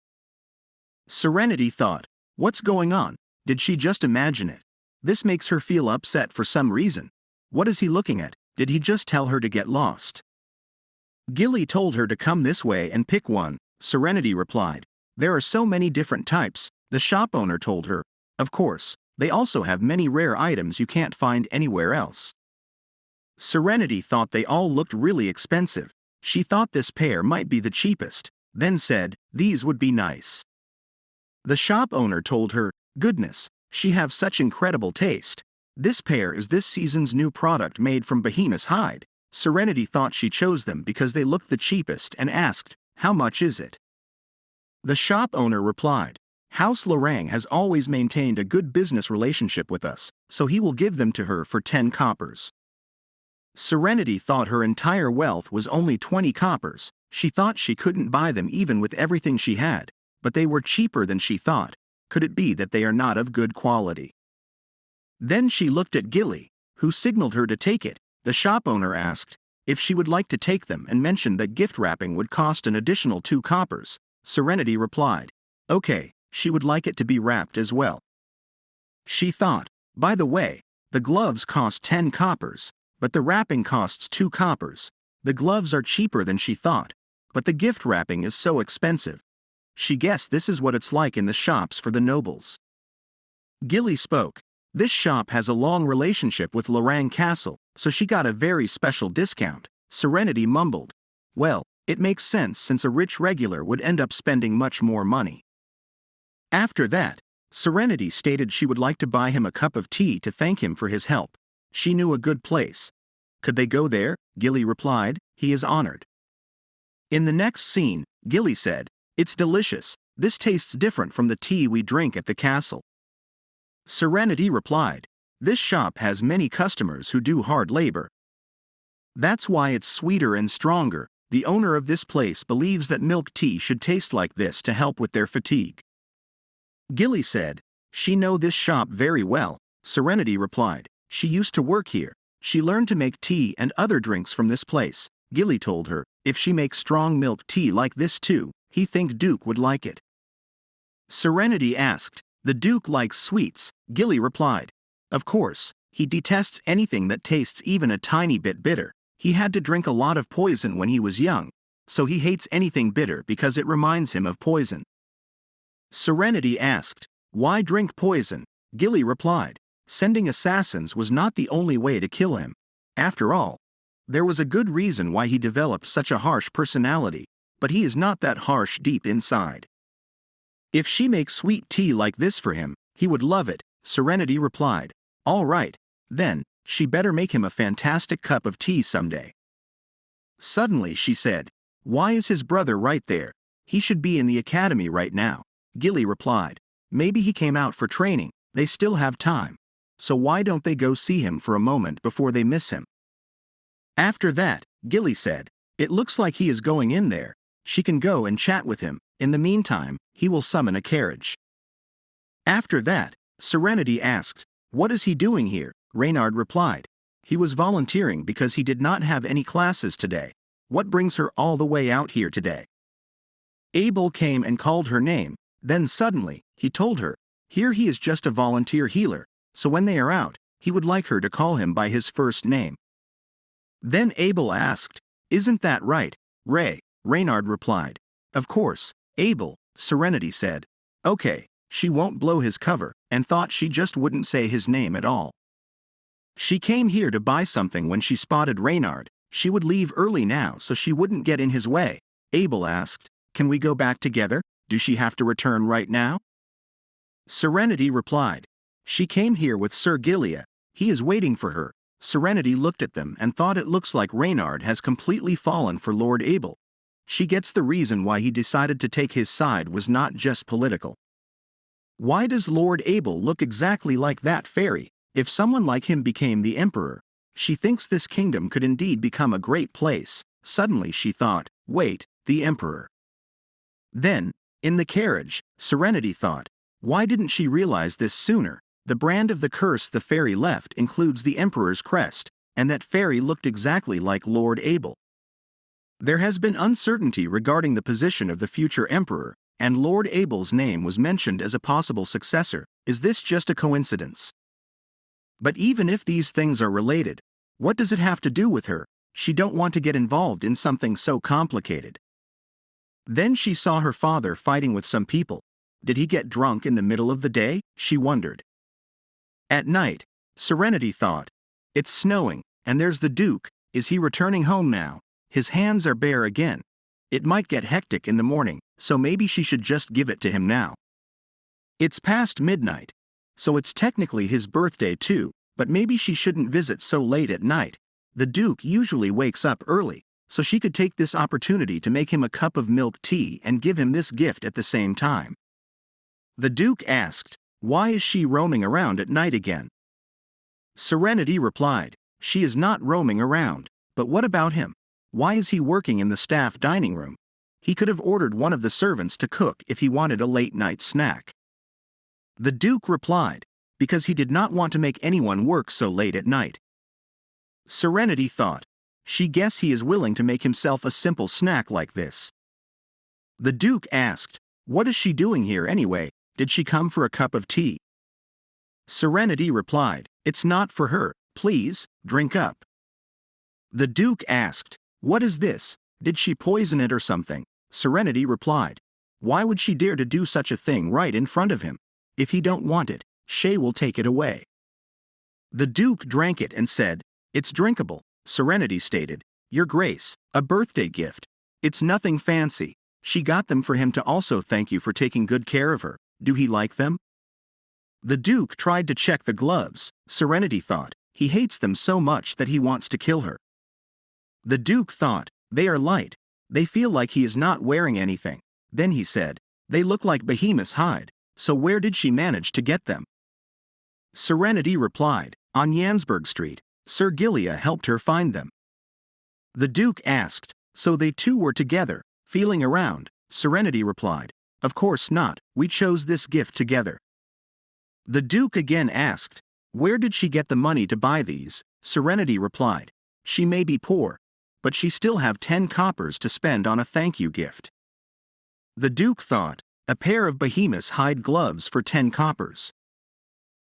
Speaker 1: Serenity thought, what's going on? Did she just imagine it? This makes her feel upset for some reason. What is he looking at? Did he just tell her to get lost? Gilly told her to come this way and pick one. Serenity replied, there are so many different types. The shop owner told her, of course, they also have many rare items you can't find anywhere else. Serenity thought they all looked really expensive. She thought this pair might be the cheapest, then said, these would be nice. The shop owner told her, goodness, she have such incredible taste. This pair is this season's new product made from behemoth's hide. Serenity thought she chose them because they looked the cheapest and asked, how much is it? The shop owner replied, House Lorang has always maintained a good business relationship with us, so he will give them to her for 10 coppers. Serenity thought her entire wealth was only 20 coppers. She thought she couldn't buy them even with everything she had, but they were cheaper than she thought. Could it be that they are not of good quality? Then she looked at Gilly, who signaled her to take it. The shop owner asked if she would like to take them and mentioned that gift wrapping would cost an additional 2 coppers. Serenity replied, okay, she would like it to be wrapped as well. She thought, by the way, the gloves cost 10 coppers, but the wrapping costs 2 coppers. The gloves are cheaper than she thought, but the gift wrapping is so expensive. She guessed this is what it's like in the shops for the nobles. Gilly spoke. This shop has a long relationship with Lorang Castle, so she got a very special discount. Serenity mumbled. Well, it makes sense since a rich regular would end up spending much more money. After that, Serenity stated she would like to buy him a cup of tea to thank him for his help. She knew a good place. Could they go there? Gilly replied, he is honored. In the next scene, Gilly said, "It's delicious. This tastes different from the tea we drink at the castle." Serenity replied, "This shop has many customers who do hard labor. That's why it's sweeter and stronger. The owner of this place believes that milk tea should taste like this to help with their fatigue." Gilly said, "She know this shop very well." Serenity replied, "She used to work here. She learned to make tea and other drinks from this place." Gilly told her, if she makes strong milk tea like this too, he think Duke would like it. Serenity asked, "The Duke likes sweets?" Gilly replied, "Of course, he detests anything that tastes even a tiny bit bitter. He had to drink a lot of poison when he was young, so he hates anything bitter because it reminds him of poison." Serenity asked, "Why drink poison?" Gilly replied, "Sending assassins was not the only way to kill him. After all, there was a good reason why he developed such a harsh personality, but he is not that harsh deep inside. If she makes sweet tea like this for him, he would love it." Serenity replied, "All right, then, she better make him a fantastic cup of tea someday." Suddenly she said, "Why is his brother right there? He should be in the academy right now." Gilly replied, "Maybe he came out for training, they still have time. So why don't they go see him for a moment before they miss him?" After that, Gilly said, "It looks like he is going in there. She can go and chat with him. In the meantime, he will summon a carriage." After that, Serenity asked, "What is he doing here?" Reynard replied, "He was volunteering because he did not have any classes today." "What brings her all the way out here today?" Abel came and called her name, then suddenly, he told her, here he is just a volunteer healer, so when they are out, he would like her to call him by his first name. Then Abel asked, "Isn't that right, Ray?" Reynard replied, "Of course, Abel." Serenity said, "Okay." She won't blow his cover, and thought she just wouldn't say his name at all. She came here to buy something when she spotted Reynard. She would leave early now so she wouldn't get in his way. Abel asked, "Can we go back together? Do she have to return right now?" Serenity replied, "She came here with Sir Gilia. He is waiting for her." Serenity looked at them and thought it looks like Reynard has completely fallen for Lord Abel. She gets the reason why he decided to take his side was not just political. Why does Lord Abel look exactly like that fairy? If someone like him became the emperor, she thinks this kingdom could indeed become a great place. Suddenly she thought, wait, the emperor. Then, in the carriage, Serenity thought, why didn't she realize this sooner? The brand of the curse the fairy left includes the emperor's crest, and that fairy looked exactly like Lord Abel. There has been uncertainty regarding the position of the future emperor, and Lord Abel's name was mentioned as a possible successor. Is this just a coincidence? But even if these things are related, what does it have to do with her? She don't want to get involved in something so complicated. Then she saw her father fighting with some people. Did he get drunk in the middle of the day? She wondered. At night, Serenity thought, it's snowing, and there's the Duke. Is he returning home now? His hands are bare again. It might get hectic in the morning, so maybe she should just give it to him now. It's past midnight, so it's technically his birthday too, but maybe she shouldn't visit so late at night. The Duke usually wakes up early, so she could take this opportunity to make him a cup of milk tea and give him this gift at the same time. The Duke asked, why is she roaming around at night again? Serenity replied, she is not roaming around, but what about him? Why is he working in the staff dining room? He could have ordered one of the servants to cook if he wanted a late-night snack. The Duke replied, because he did not want to make anyone work so late at night. Serenity thought, she guess he is willing to make himself a simple snack like this. The Duke asked, what is she doing here anyway? Did she come for a cup of tea? Serenity replied, it's not for her, please, drink up. The Duke asked, what is this? Did she poison it or something? Serenity replied, why would she dare to do such a thing right in front of him? If he don't want it, Shay will take it away. The Duke drank it and said, it's drinkable. Serenity stated, Your Grace, a birthday gift. It's nothing fancy. She got them for him to also thank you for taking good care of her. Do he like them? The Duke tried to check the gloves. Serenity thought, he hates them so much that he wants to kill her. The Duke thought, they are light. They feel like he is not wearing anything. Then he said, they look like behemoth's hide, so where did she manage to get them? Serenity replied, on Yansburg Street. Sir Gilia helped her find them. The Duke asked, so they two were together, feeling around? Serenity replied, of course not, we chose this gift together. The Duke again asked, where did she get the money to buy these? Serenity replied, she may be poor, but she still have 10 coppers to spend on a thank you gift. The Duke thought, a pair of behemoth's hide gloves for 10 coppers.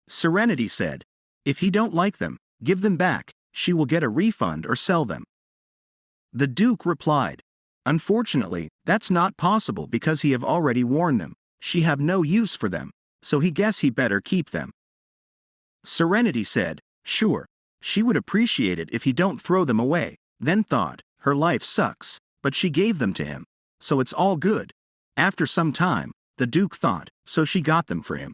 Speaker 1: Serenity said, if he don't like them, give them back, she will get a refund or sell them. The Duke replied, unfortunately, that's not possible because he have already worn them, she have no use for them, so he guess he better keep them. Serenity said, sure, she would appreciate it if he don't throw them away, then thought, her life sucks, but she gave them to him, so it's all good. After some time, the Duke thought, so she got them for him.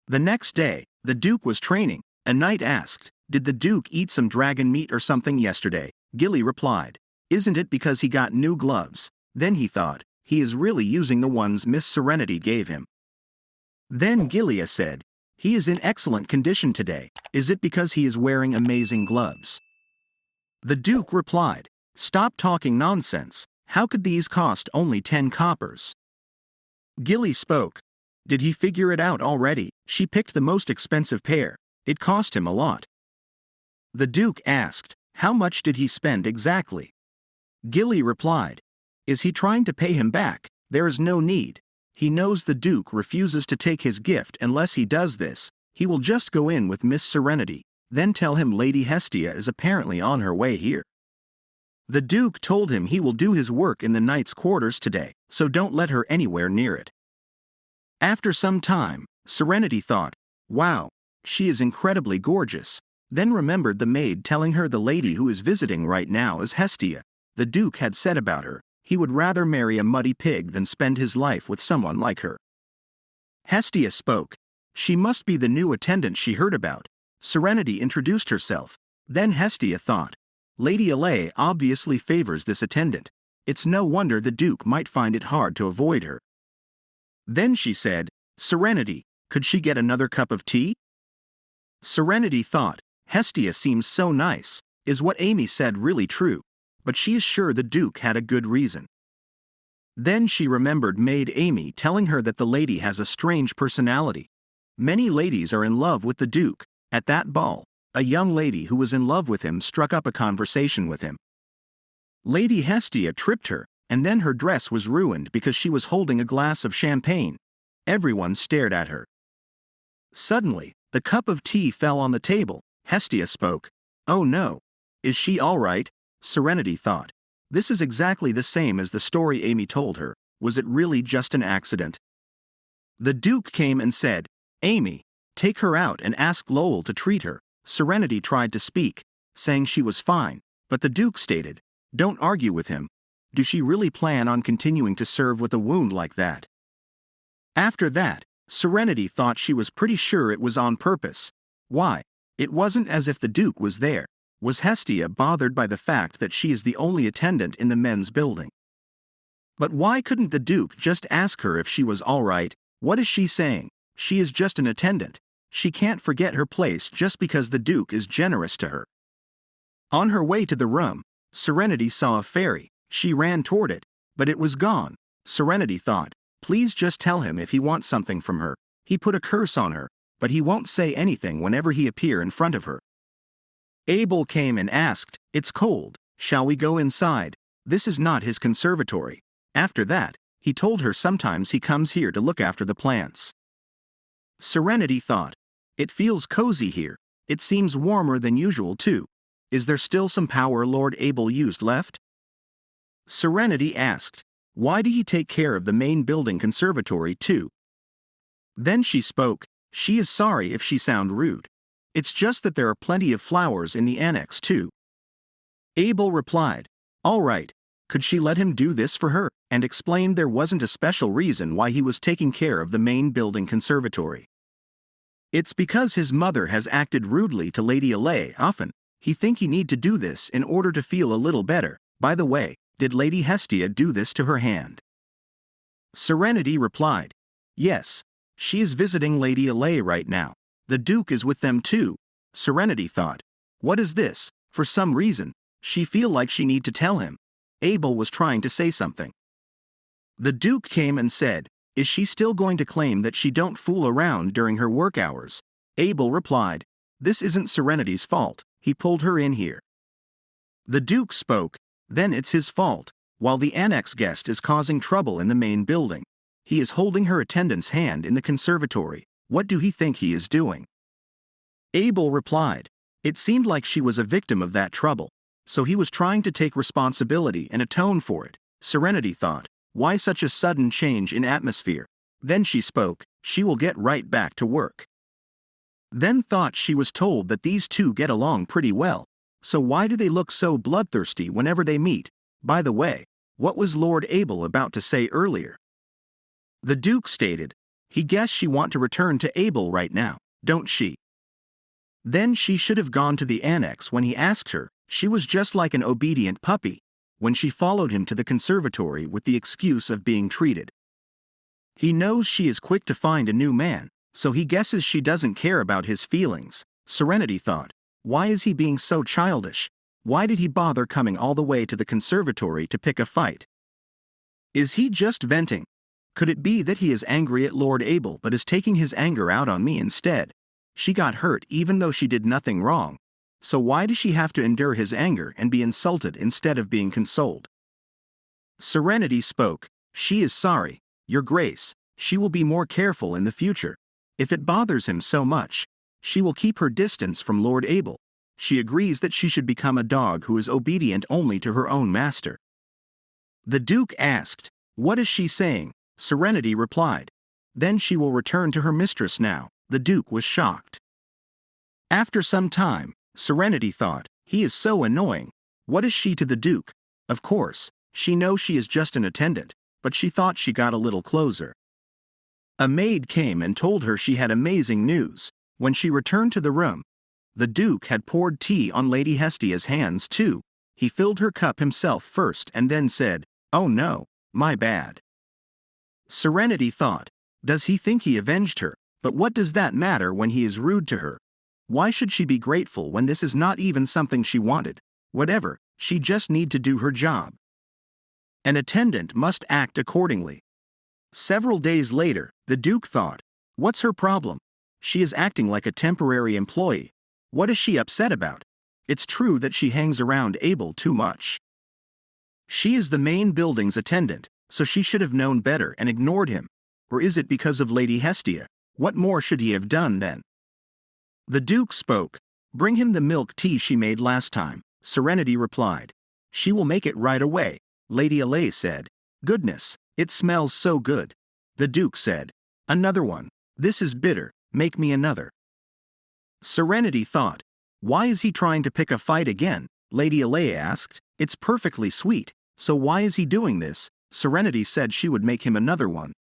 Speaker 1: The next day, the Duke was training. A knight asked, did the Duke eat some dragon meat or something yesterday? Gilly replied, isn't it because he got new gloves? Then he thought, he is really using the ones Miss Serenity gave him. Then Gilia said, he is in excellent condition today, is it because he is wearing amazing gloves? The Duke replied, stop talking nonsense, how could these cost only 10 coppers? Gilly spoke, did he figure it out already? She picked the most expensive pair, it cost him a lot. The Duke asked, how much did he spend exactly? Gilly replied, is he trying to pay him back? There is no need. He knows the Duke refuses to take his gift unless he does this. He will just go in with Miss Serenity, then tell him Lady Hestia is apparently on her way here. The Duke told him he will do his work in the knight's quarters today, so don't let her anywhere near it. After some time, Serenity thought, wow, she is incredibly gorgeous, then remembered the maid telling her the lady who is visiting right now is Hestia. The Duke had said about her, he would rather marry a muddy pig than spend his life with someone like her. Hestia spoke. She must be the new attendant she heard about. Serenity introduced herself. Then Hestia thought, Lady Alay obviously favors this attendant. It's no wonder the Duke might find it hard to avoid her. Then she said, Serenity, could she get another cup of tea? Serenity thought, Hestia seems so nice. Is what Amy said really true? But she is sure the Duke had a good reason. Then she remembered Maid Amy telling her that the lady has a strange personality. Many ladies are in love with the Duke. At that ball, a young lady who was in love with him struck up a conversation with him. Lady Hestia tripped her, and then her dress was ruined because she was holding a glass of champagne. Everyone stared at her. Suddenly, the cup of tea fell on the table. Hestia spoke. Oh no. Is she all right? Serenity thought. This is exactly the same as the story Amy told her. Was it really just an accident? The Duke came and said, Amy, take her out and ask Lowell to treat her. Serenity tried to speak, saying she was fine, but the Duke stated, don't argue with him. Do she really plan on continuing to serve with a wound like that? After that, Serenity thought she was pretty sure it was on purpose. Why? It wasn't as if the Duke was there. Was Hestia bothered by the fact that she is the only attendant in the men's building? But why couldn't the Duke just ask her if she was all right? What is she saying? She is just an attendant. She can't forget her place just because the Duke is generous to her. On her way to the room, Serenity saw a fairy. She ran toward it, but it was gone. Serenity thought, please just tell him if he wants something from her. He put a curse on her, but he won't say anything whenever he appear in front of her. Abel came and asked, it's cold, shall we go inside? This is not his conservatory. After that, he told her sometimes he comes here to look after the plants. Serenity thought, it feels cozy here. It seems warmer than usual too. Is there still some power Lord Abel used left? Serenity asked, why did he take care of the main building conservatory too? Then she spoke, she is sorry if she sound rude. It's just that there are plenty of flowers in the annex too. Abel replied, all right, could she let him do this for her? And explained there wasn't a special reason why he was taking care of the main building conservatory. It's because his mother has acted rudely to Lady Alay often. He think he need to do this in order to feel a little better. By the way, Did Lady Hestia do this to her hand? Serenity replied, yes, she is visiting Lady Alay right now. The Duke is with them too. Serenity thought, what is this? For some reason, she feel like she need to tell him. Abel was trying to say something. The Duke came and said, is she still going to claim that she don't fool around during her work hours? Abel replied, this isn't Serenity's fault, he pulled her in here. The Duke spoke, then it's his fault, while the annex guest is causing trouble in the main building. He is holding her attendant's hand in the conservatory. What do he think he is doing? Abel replied, it seemed like she was a victim of that trouble, so he was trying to take responsibility and atone for it. Serenity thought, why such a sudden change in atmosphere? Then she spoke, she will get right back to work. Then thought she was told that these two get along pretty well, so why do they look so bloodthirsty whenever they meet? By the way, what was Lord Abel about to say earlier? The Duke stated, he guessed she want to return to Abel right now, don't she? Then she should have gone to the annex when he asked her. She was just like an obedient puppy when she followed him to the conservatory with the excuse of being treated. He knows she is quick to find a new man, so he guesses she doesn't care about his feelings. Serenity thought, why is he being so childish? Why did he bother coming all the way to the conservatory to pick a fight? Is he just venting? Could it be that he is angry at Lord Abel but is taking his anger out on me instead? She got hurt even though she did nothing wrong, so why does she have to endure his anger and be insulted instead of being consoled? Serenity spoke, she is sorry, Your Grace, she will be more careful in the future. If it bothers him so much, she will keep her distance from Lord Abel. She agrees that she should become a dog who is obedient only to her own master. The Duke asked, what is she saying? Serenity replied, then she will return to her mistress now. The Duke was shocked. After some time, Serenity thought, he is so annoying. What is she to the Duke? Of course, she knows she is just an attendant, but she thought she got a little closer. A maid came and told her she had amazing news. When she returned to the room, the Duke had poured tea on Lady Hestia's hands too. He filled her cup himself first and then said, oh no, my bad. Serenity thought, does he think he avenged her? But what does that matter when he is rude to her? Why should she be grateful when this is not even something she wanted? Whatever, she just need to do her job. An attendant must act accordingly. Several days later, the Duke thought, what's her problem? She is acting like a temporary employee. What is she upset about? It's true that she hangs around Abel too much. She is the main building's attendant, so she should have known better and ignored him. Or is it because of Lady Hestia? What more should he have done then? The Duke spoke, bring him the milk tea she made last time. Serenity replied, she will make it right away. Lady Alay said, goodness, it smells so good. The Duke said, another one. This is bitter, make me another. Serenity thought, why is he trying to pick a fight again? Lady Alay asked, it's perfectly sweet, so why is he doing this? Serenity said she would make him another one.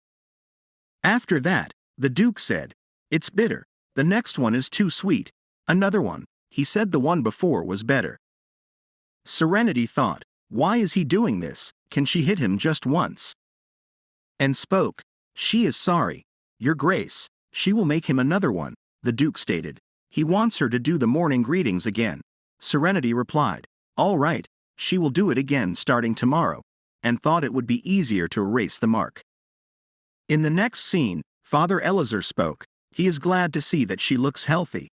Speaker 1: After that, the Duke said, it's bitter, the next one is too sweet, another one. He said the one before was better. Serenity thought, why is he doing this? Can she hit him just once? And spoke, she is sorry, Your Grace, she will make him another one. The Duke stated, he wants her to do the morning greetings again. Serenity replied, all right, she will do it again starting tomorrow, and thought it would be easier to erase the mark. In the next scene, Father Elazar spoke, he is glad to see that she looks healthy.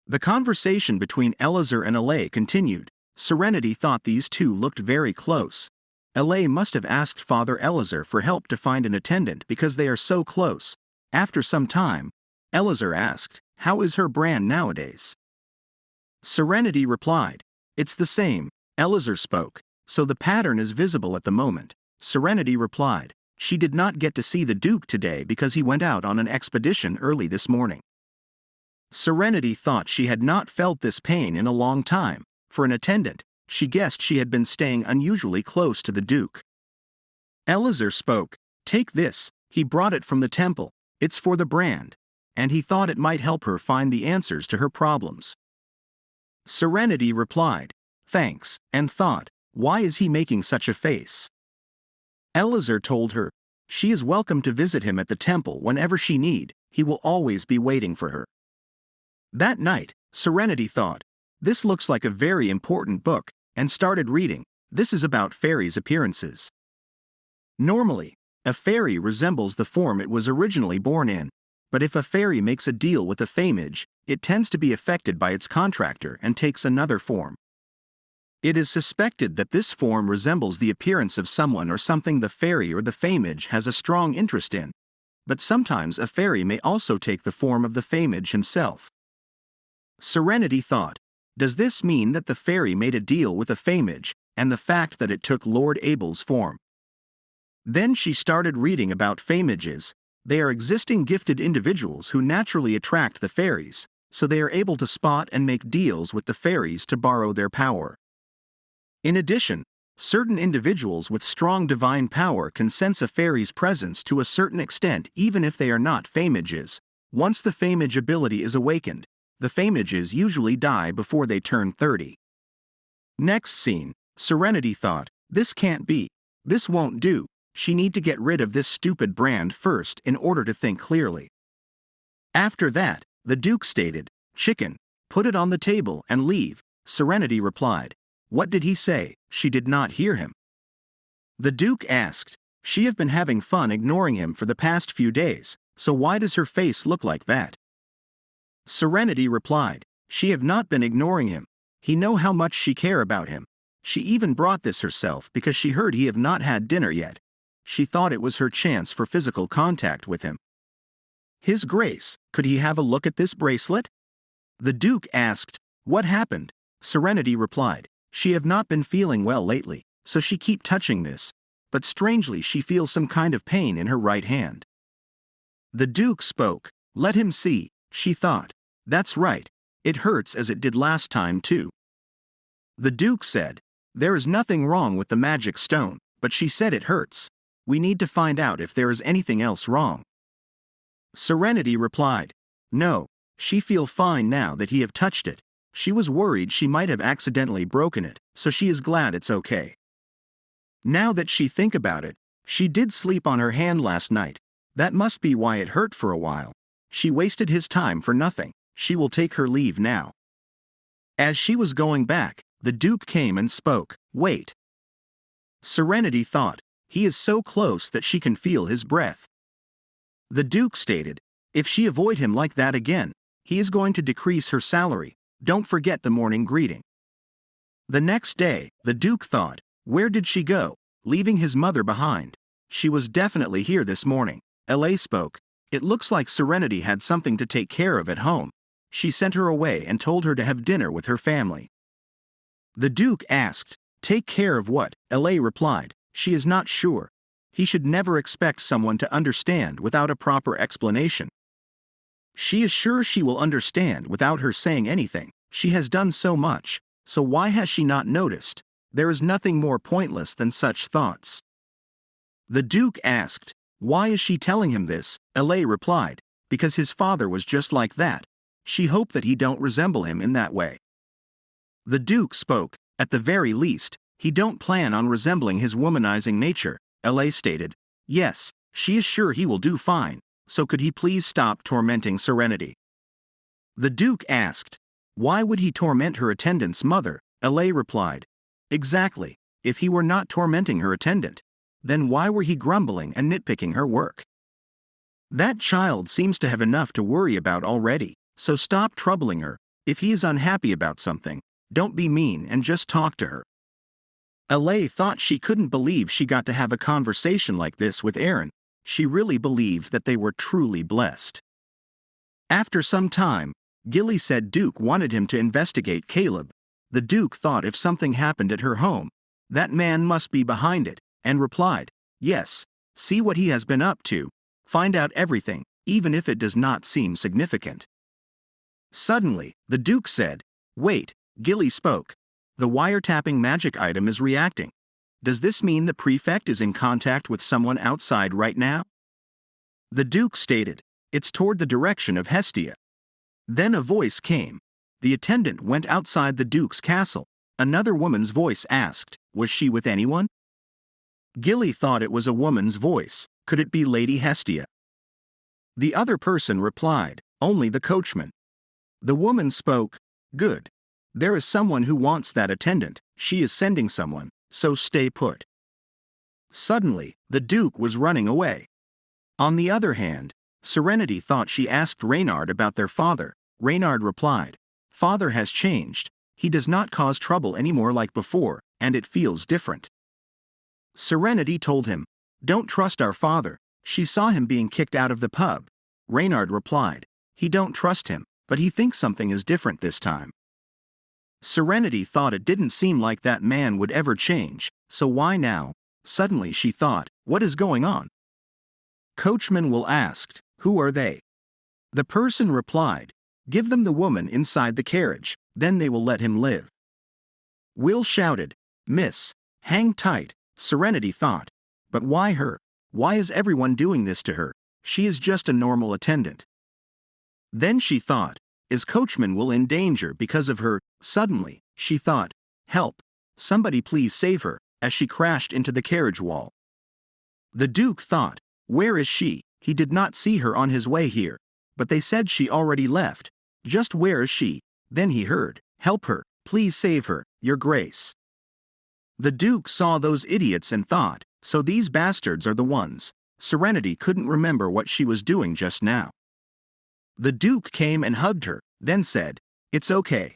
Speaker 1: The conversation between Elazar and Alay continued. Serenity thought these two looked very close. Alay must have asked Father Elazar for help to find an attendant because they are so close. After some time, Elazar asked, how is her brand nowadays? Serenity replied, it's the same. Elazar spoke, so the pattern is visible at the moment. Serenity replied, she did not get to see the Duke today because he went out on an expedition early this morning. Serenity thought she had not felt this pain in a long time. For an attendant, she guessed she had been staying unusually close to the Duke. Elazar spoke, take this, he brought it from the temple, it's for the brand, and he thought it might help her find the answers to her problems. Serenity replied, thanks, and thought, Why is he making such a face? Elazar told her, she is welcome to visit him at the temple whenever she need, he will always be waiting for her. That night, Serenity thought, this looks like a very important book, and started reading. This is about fairies' appearances. Normally, a fairy resembles the form it was originally born in, but if a fairy makes a deal with a faemage, it tends to be affected by its contractor and takes another form. It is suspected that this form resembles the appearance of someone or something the fairy or the faemage has a strong interest in, but sometimes a fairy may also take the form of the faemage himself. Serenity thought, does this mean that the fairy made a deal with a faemage, and the fact that it took Lord Abel's form? Then she started reading about faemages. They are existing gifted individuals who naturally attract the fairies, so they are able to spot and make deals with the fairies to borrow their power. In addition, certain individuals with strong divine power can sense a fairy's presence to a certain extent even if they are not faemages. Once the faemage ability is awakened, the faemages usually die before they turn 30. Next scene, Serenity thought, this can't be. This won't do. She need to get rid of this stupid brand first in order to think clearly. After that, the Duke stated, chicken, put it on the table and leave. Serenity replied, what did he say? She did not hear him. The Duke asked, she have been having fun ignoring him for the past few days, so why does her face look like that? Serenity replied, she have not been ignoring him. He know how much she care about him. She even brought this herself because she heard he have not had dinner yet. She thought it was her chance for physical contact with him. His Grace, could he have a look at this bracelet? The Duke asked, what happened? Serenity replied, she have not been feeling well lately, so she keep touching this, but strangely she feels some kind of pain in her right hand. The Duke spoke, let him see, she thought, that's right, it hurts as it did last time too. The Duke said, there is nothing wrong with the magic stone, but she said it hurts. We need to find out if there is anything else wrong. Serenity replied, no, she feel fine now that he have touched it. She was worried she might have accidentally broken it, so she is glad it's okay. Now that she think about it, she did sleep on her hand last night. That must be why it hurt for a while. She wasted his time for nothing. She will take her leave now. As she was going back, the Duke came and spoke, wait. Serenity thought, he is so close that she can feel his breath. The Duke stated, if she avoid him like that again, he is going to decrease her salary. Don't forget the morning greeting. The next day, the Duke thought, where did she go, leaving his mother behind? She was definitely here this morning. La spoke, it looks like Serenity had something to take care of at home. She sent her away and told her to have dinner with her family. The Duke asked, take care of what? La replied, she is not sure. He should never expect someone to understand without a proper explanation. She is sure she will understand without her saying anything. She has done so much, so why has she not noticed? There is nothing more pointless than such thoughts. The Duke asked, why is she telling him this? La replied, because his father was just like that. She hoped that he don't resemble him in that way. The Duke spoke, at the very least, he don't plan on resembling his womanizing nature. La stated, yes, she is sure he will do fine. So could he please stop tormenting Serenity? The Duke asked, why would he torment her attendant's mother? La replied, exactly, if he were not tormenting her attendant, then why were he grumbling and nitpicking her work? That child seems to have enough to worry about already, so stop troubling her. If he is unhappy about something, don't be mean and just talk to her. La thought she couldn't believe she got to have a conversation like this with Aaron. She really believed that they were truly blessed. After some time, Gilly said Duke wanted him to investigate Caleb. The Duke thought if something happened at her home, that man must be behind it, and replied, yes, see what he has been up to, find out everything, even if it does not seem significant. Suddenly, the Duke said, wait, Gilly spoke, the wiretapping magic item is reacting. Does this mean the prefect is in contact with someone outside right now? The Duke stated, it's toward the direction of Hestia. Then a voice came. The attendant went outside the Duke's castle. Another woman's voice asked, was she with anyone? Gilly thought it was a woman's voice. Could it be Lady Hestia? The other person replied, only the coachman. The woman spoke, good. There is someone who wants that attendant. She is sending someone, so stay put. Suddenly, the Duke was running away. On the other hand, Serenity thought she asked Reynard about their father. Reynard replied, father has changed. He does not cause trouble anymore like before, and it feels different. Serenity told him, don't trust our father. She saw him being kicked out of the pub. Reynard replied, he don't trust him, but he thinks something is different this time. Serenity thought it didn't seem like that man would ever change, so why now? Suddenly she thought, what is going on? Coachman Will asked, who are they? The person replied, give them the woman inside the carriage, then they will let him live. Will shouted, miss, hang tight. Serenity thought, but why her? Why is everyone doing this to her? She is just a normal attendant. Then she thought, is Coachman Will in danger because of her? Suddenly, she thought, help, somebody please save her, as she crashed into the carriage wall. The Duke thought, where is she? He did not see her on his way here, but they said she already left. Just where is she? Then he heard, help her, please save her, your grace. The Duke saw those idiots and thought, so these bastards are the ones. Serenity couldn't remember what she was doing just now. The Duke came and hugged her, then said, it's okay.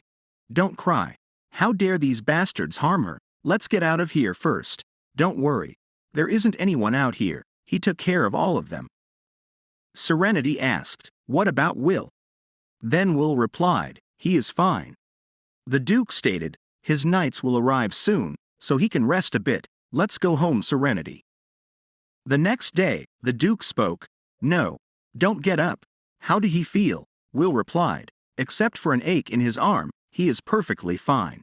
Speaker 1: Don't cry. How dare these bastards harm her? Let's get out of here first. Don't worry. There isn't anyone out here. He took care of all of them. Serenity asked, what about Will? Then Will replied, he is fine. The Duke stated, his knights will arrive soon, so he can rest a bit. Let's go home, Serenity. The next day, the Duke spoke, no, don't get up. How do he feel? Will replied, except for an ache in his arm, he is perfectly fine.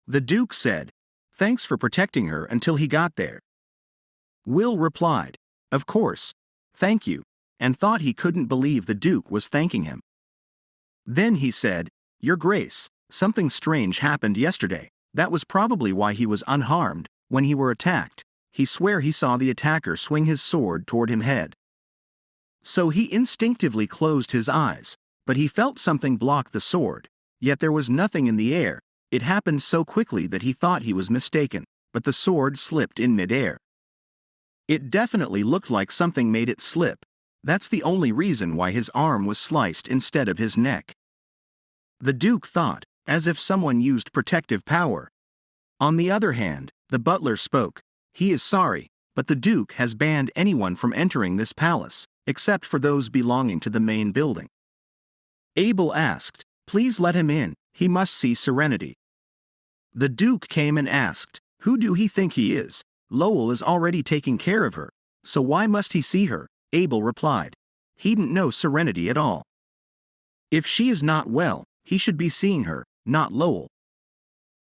Speaker 1: The Duke said, thanks for protecting her until he got there. Will replied, of course, thank you, and thought he couldn't believe the Duke was thanking him. Then he said, your grace, something strange happened yesterday. That was probably why he was unharmed. When he were attacked, he swore he saw the attacker swing his sword toward him head. So he instinctively closed his eyes, but he felt something block the sword, yet there was nothing in the air. It happened so quickly that he thought he was mistaken, but the sword slipped in midair. It definitely looked like something made it slip. That's the only reason why his arm was sliced instead of his neck. The Duke thought, as if someone used protective power. On the other hand, the butler spoke, he is sorry, but the Duke has banned anyone from entering this palace, except for those belonging to the main building. Abel asked, please let him in, he must see Serenity. The Duke came and asked, who do he think he is? Lowell is already taking care of her, so why must he see her? Abel replied, he didn't know Serenity at all. If she is not well, he should be seeing her, not Lowell.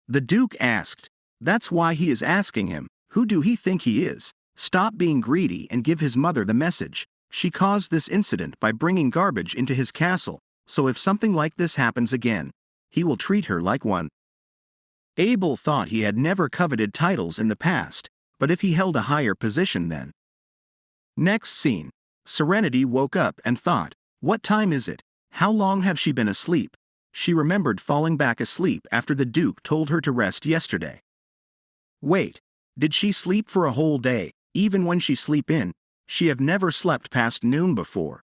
Speaker 1: The Duke asked, that's why he is asking him, who do he think he is? Stop being greedy and give his mother the message. She caused this incident by bringing garbage into his castle, so if something like this happens again, he will treat her like one. Abel thought he had never coveted titles in the past, but if he held a higher position then. Next scene. Serenity woke up and thought, what time is it? How long have she been asleep? She remembered falling back asleep after the Duke told her to rest yesterday. Wait, did she sleep for a whole day? Even when she sleep in, she have never slept past noon before.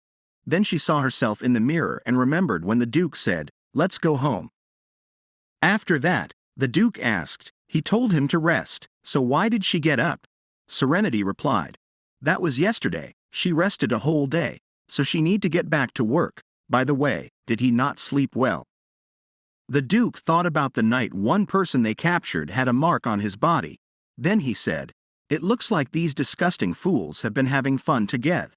Speaker 1: Then she saw herself in the mirror and remembered when the Duke said, let's go home. After that, the Duke asked, he told him to rest, so why did she get up? Serenity replied, that was yesterday, she rested a whole day, so she need to get back to work. By the way, did he not sleep well? The Duke thought about the night one person they captured had a mark on his body. Then he said, it looks like these disgusting fools have been having fun together.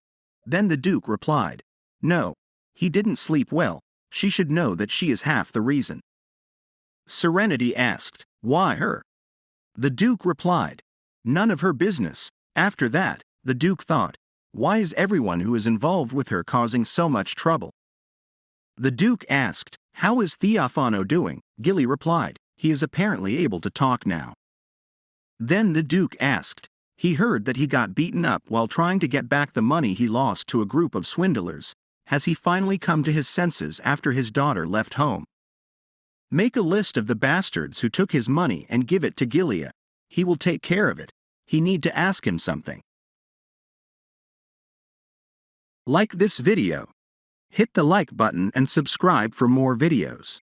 Speaker 1: Then the Duke replied, no, he didn't sleep well, she should know that she is half the reason. Serenity asked, why her? The Duke replied, none of her business. After that, the Duke thought, why is everyone who is involved with her causing so much trouble? The Duke asked, how is Theophano doing? Gilly replied, He is apparently able to talk now. Then the Duke asked. He heard that he got beaten up while trying to get back the money he lost to a group of swindlers. Has he finally come to his senses after his daughter left home? Make a list of the bastards who took his money and give it to Gilead. He will take care of it. He need to ask him something. Like this video. Hit the like button and subscribe for more videos.